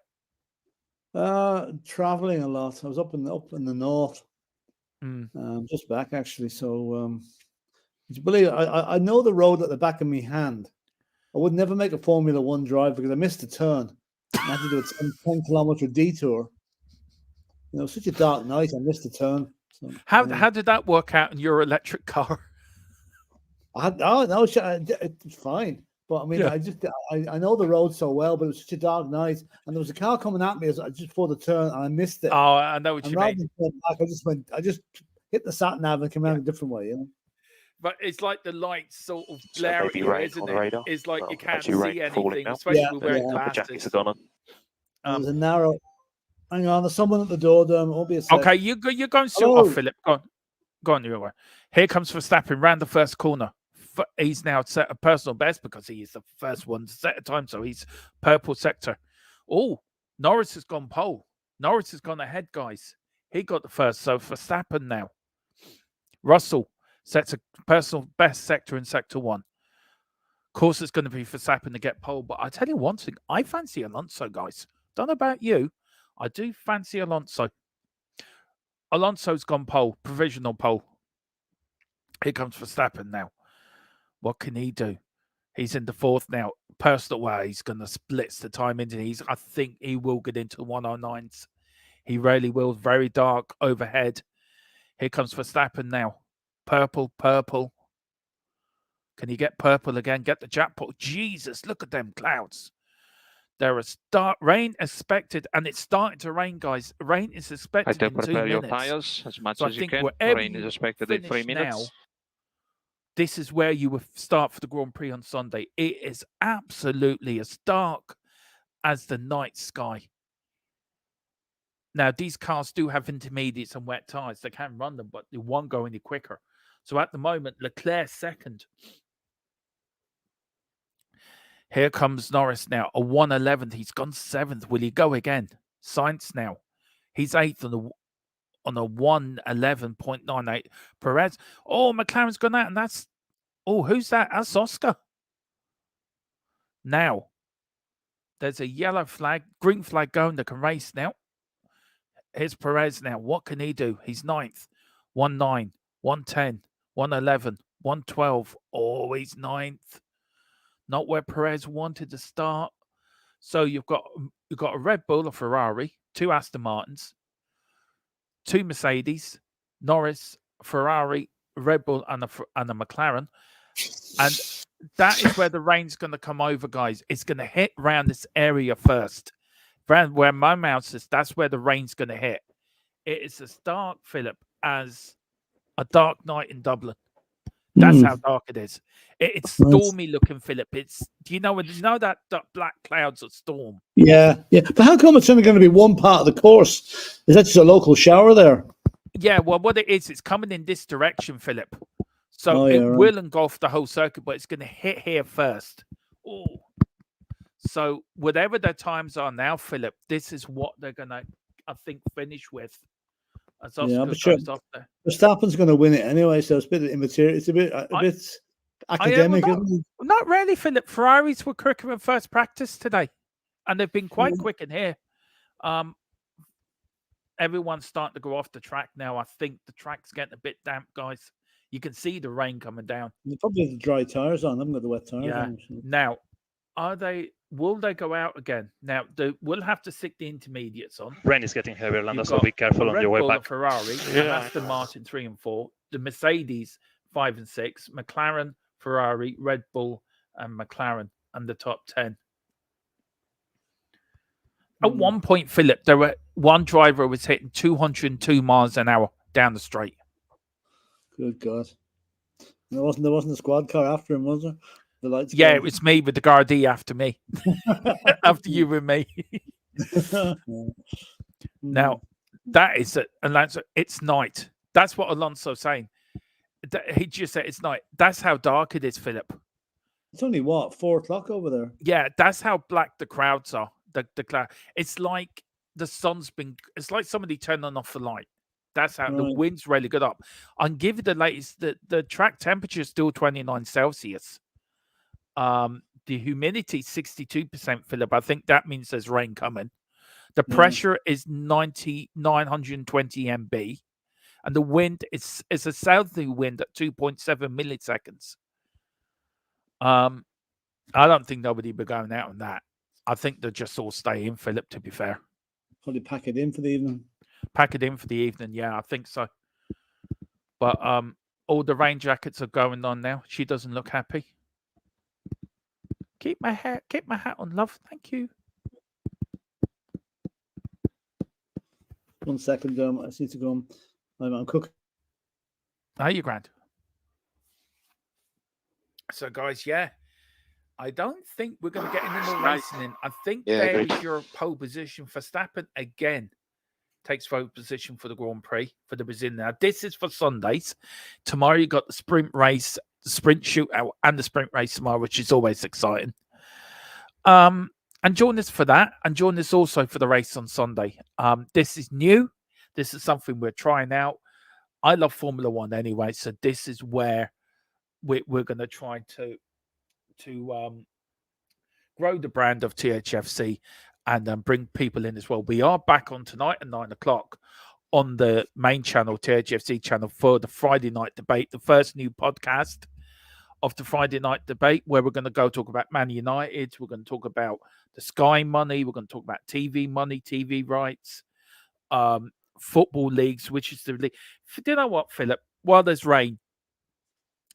Traveling a lot. I was up in the north. Just back actually. So believe I know the road at the back of my hand. I would never make a Formula One drive because I missed a turn. I had to do a 10-kilometer detour. You know, such a dark night. I missed a turn. So, how did that work out in your electric car? It's fine. But I mean, I know the road so well, but it was such a dark night, and there was a car coming at me just before the turn, and I missed it. Oh, I know what you mean. Back, I just hit the sat nav and came around a different way. You know. But it's like the lights sort of glare at you, isn't it? It's like you can't see anything, especially with wearing glasses. There's a narrow. Hang on, there's someone at the door. Won't be a sec. Okay, you're going to sort off, Philip. Go on, your way. Here comes Verstappen round the first corner. He's now set a personal best because he is the first one to set a time, so he's purple sector. Oh, Norris has gone pole. Norris has gone ahead, guys. He got the first, so Verstappen now. Russell sets a personal best sector in sector 1. Of course, it's going to be Verstappen to get pole, but I tell you one thing, I fancy Alonso, guys. Don't know about you. I do fancy Alonso. Alonso's gone pole, provisional pole. Here comes Verstappen now. What can he do? He's in the 4th now. Personal way, he's going to split the time into these. I think he will get into 109s. He really will. Very dark overhead. Here comes Verstappen now. Purple. Can he get purple again? Get the jackpot. Jesus, look at them clouds. There is rain expected, and it's starting to rain, guys. Rain is expected in 2 minutes. Prepare your tires as much as you can. Rain is expected in 3 minutes. Now, this is where you will start for the Grand Prix on Sunday. It is absolutely as dark as the night sky. Now, these cars do have intermediates and wet tires. They can run them, but they won't go any quicker. So at the moment, Leclerc second. Here comes Norris now, a 1:11. He's gone 7th. Will he go again? Sainz now. He's 8th on a 1:11.98. Perez. Oh, McLaren's gone out, and that's... Oh, who's that? That's Oscar. Now, there's a yellow flag, green flag going. They can race now. Here's Perez now. What can he do? He's 9th. 1:09, 1:10, 1:11, 1:12. Oh, he's 9th. Not where Perez wanted to start. So you've got a Red Bull, a Ferrari, 2 Aston Martins, 2 Mercedes, Norris, Ferrari, Red Bull, and a McLaren. And that is where the rain's going to come over, guys. It's going to hit around this area first. Around where my mouse is, that's where the rain's going to hit. It is as dark, Philip, as a dark night in Dublin. That's how dark it is. It's stormy looking, Philip. Do you know that black clouds of storm? Yeah. But how come it's only going to be one part of the course? Is that just a local shower there? Yeah, well, what it is, it's coming in this direction, Philip. So it will engulf the whole circuit, but it's going to hit here first. Oh. So whatever their times are now, Philip, this is what they're going to, I think, finish with. As Oscar goes off there. Verstappen's going to win it anyway, so it's a bit immaterial. It's a bit academic, isn't it? Not really, Philip. Ferraris were quicker in first practice today, and they've been quite quick in here. Everyone's starting to go off the track now. I think the track's getting a bit damp, guys. You can see the rain coming down. You probably have the dry tires on. I haven't got the wet tires on. So. Now, will they go out again? Now, we'll have to stick the intermediates on. Rain is getting heavier, Lando, so be careful on your way back. Ferrari, Aston Martin 3 and 4, the Mercedes 5 and 6, McLaren, Ferrari, Red Bull, and McLaren, and the top 10. At one point, Philip, one driver was hitting 202 miles an hour down the straight. Good God. There wasn't a squad car after him, was there? The lights. Yeah, it was me with the Gardaí after me. After you and me. Now, that is it. And it's night. That's what Alonso's saying. He just said it's night. That's how dark it is, Philip. It's only what, 4 o'clock over there? Yeah, that's how black the crowds are. The cloud. It's like the sun's been. It's like somebody turning off the light. That's how the wind's really good up. And give you the latest. The track temperature is still 29 Celsius. The humidity 62%, Philip. I think that means there's rain coming. The pressure is 920 MB. And the wind is a southerly wind at 2.7 milliseconds. I don't think nobody will be going out on that. I think they'll just all stay in, Philip, to be fair. Probably pack it in for the evening. Pack it in for the evening, yeah, I think so. But all the rain jackets are going on now. She doesn't look happy. Keep my hat on, love. Thank you. 1 second, I just need to go. I'm cooking. Are you, Grant? So, guys, yeah, I don't think we're going to get any more racing in. I think there is your pole position. Verstappen again takes pole position for the Grand Prix for the Brazil. Now, this is for Sundays. Tomorrow, you got the sprint race, the sprint shootout, and the sprint race tomorrow, which is always exciting. And join us for that, and join us also for the race on Sunday. This is new. This is something we're trying out. I love Formula One anyway, so this is where we're going to try to grow the brand of THFC and bring people in as well. We are back on tonight at 9 o'clock on the main channel, THFC channel, for the Friday night debate, the first new podcast of the Friday night debate, where we're going to go talk about Man United. We're going to talk about the Sky money. We're going to talk about TV money, TV rights, football leagues, which is the league. Do you know what, Philip? While there's rain,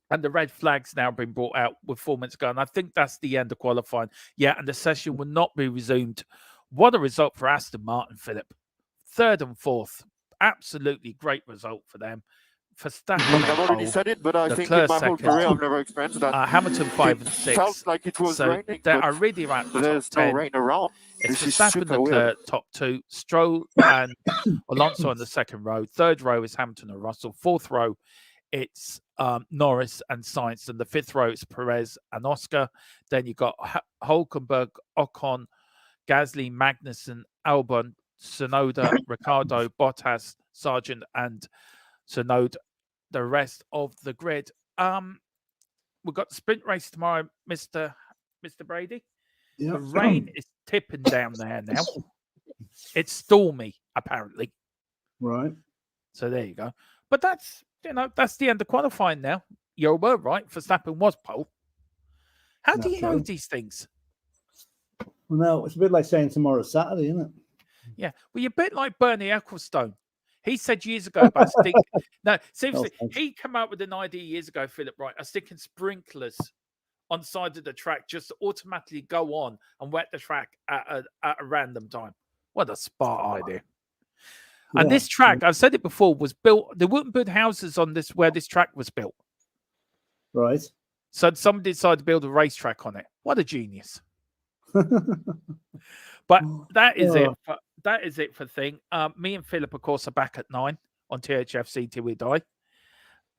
and the red flag's now been brought out with 4 minutes ago, and I think that's the end of qualifying. Yeah, and the session will not be resumed. What a result for Aston Martin, Philip. 3rd and 4th. Absolutely great result for them. Verstappen, I've already said it, but I think in my whole career I've never experienced that. Hamilton 5 and 6. Felt like it was raining, they are really around the there's top 10. no rain around. It's this Verstappen in the top 2, Stroll and Alonso in the 2nd row. 3rd row is Hamilton and Russell. 4th row, it's Norris and Sainz, and the 5th row is Perez and Oscar. Then you got Hulkenberg, Ocon, Gasly, Magnussen, Albon, Tsunoda, Ricciardo, Bottas, Sargent, and Tsunoda. The rest of the grid. We've got the sprint race tomorrow, Mr. Brady. Yep. The rain is tipping down there now. It's stormy, apparently. Right. So there you go. But that's the end of qualifying now. You were right. Verstappen was pole. How do you know these things? Well, no, it's a bit like saying tomorrow's Saturday, isn't it? Yeah. Well, you're a bit like Bernie Ecclestone. He said years ago about no, seriously, he came out with an idea years ago, Philip, right? Of sticking sprinklers on the side of the track just to automatically go on and wet the track at a random time. What a smart idea. Yeah. And this track, I've said it before, was built, they wouldn't build houses on this where this track was built. Right. So somebody decided to build a racetrack on it. What a genius. But that is it. That is it for thing. Me and Philip, of course, are back at 9 on THFC till we die.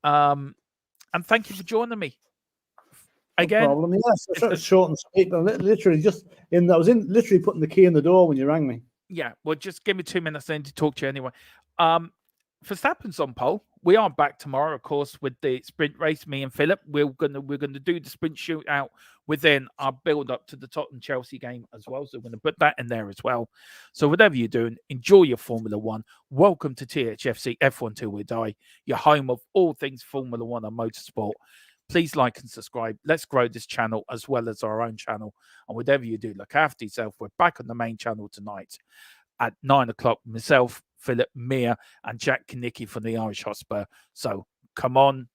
And thank you for joining me. Again, no problem. Yes, it's short and sweet, but literally I was literally putting the key in the door when you rang me. Yeah, well, just give me 2 minutes then to talk to you anyway. Verstappen's on pole. We are back tomorrow, of course, with the sprint race. Me and Philip, we're gonna do the sprint shootout within our build up to the Tottenham Chelsea game as well. So we're gonna put that in there as well. So whatever you're doing, enjoy your Formula One. Welcome to THFC F1 Till We Die, your home of all things Formula One and motorsport. Please like and subscribe. Let's grow this channel as well as our own channel. And whatever you do, look after yourself. We're back on the main channel tonight at 9 o'clock. Myself, Philip, Mia, and Jack Kanicki from the Irish Hotspur. So come on,